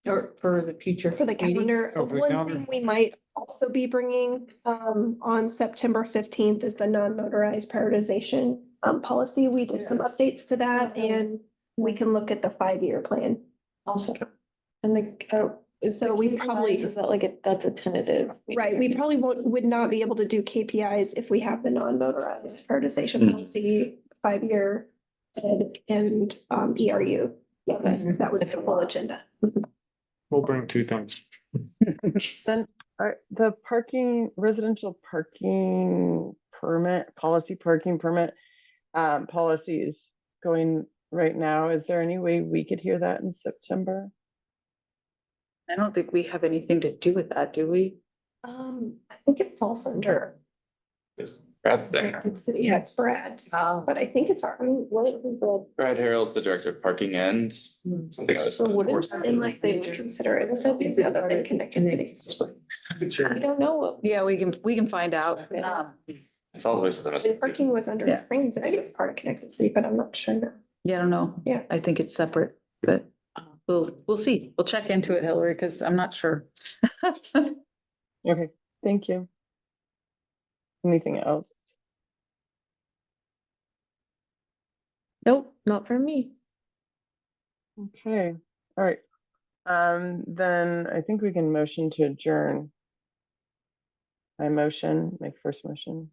Or for the future? for the meetings? calendar. Oh, for the One calendar. thing we might also be bringing on September 15th is the non-motorized prioritization policy. We did some Yes. updates to that and we can look at the 5-year plan. Also. And So we probably- Is that like, that's a tentative? Right, we probably would not be able to do KPIs if we have the non-motorized prioritization Mm. policy 5-year Ed and ERU. Yeah, that was the full agenda. We'll bring two things. Then the parking, residential parking permit, policy parking permit, policy is going right now. Is there any way we could hear that in September? I don't think we have anything to do with that, do we? I think it falls under. Brad's there. Yeah, it's Brad's, but I think it's our, Brad Harrell's the director of parking and something else. So what is that? unless they would consider it as something other than connected cities. I don't know what. Yeah, we can find out. It's all the voices of us. The parking was under Yeah. transit, it was part of connected city, but I'm not sure. Yeah, I don't know. Yeah. I think it's separate, but we'll see. We'll check into it, Hillary, because I'm not sure. Okay, thank you. Anything else? Nope, not for me. Okay, all right. Then I think we can motion to adjourn. My first motion.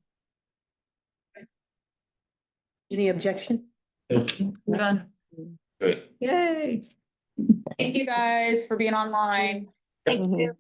Any objection? We're done. Good. Yay. Thank you guys for being online. Mhm.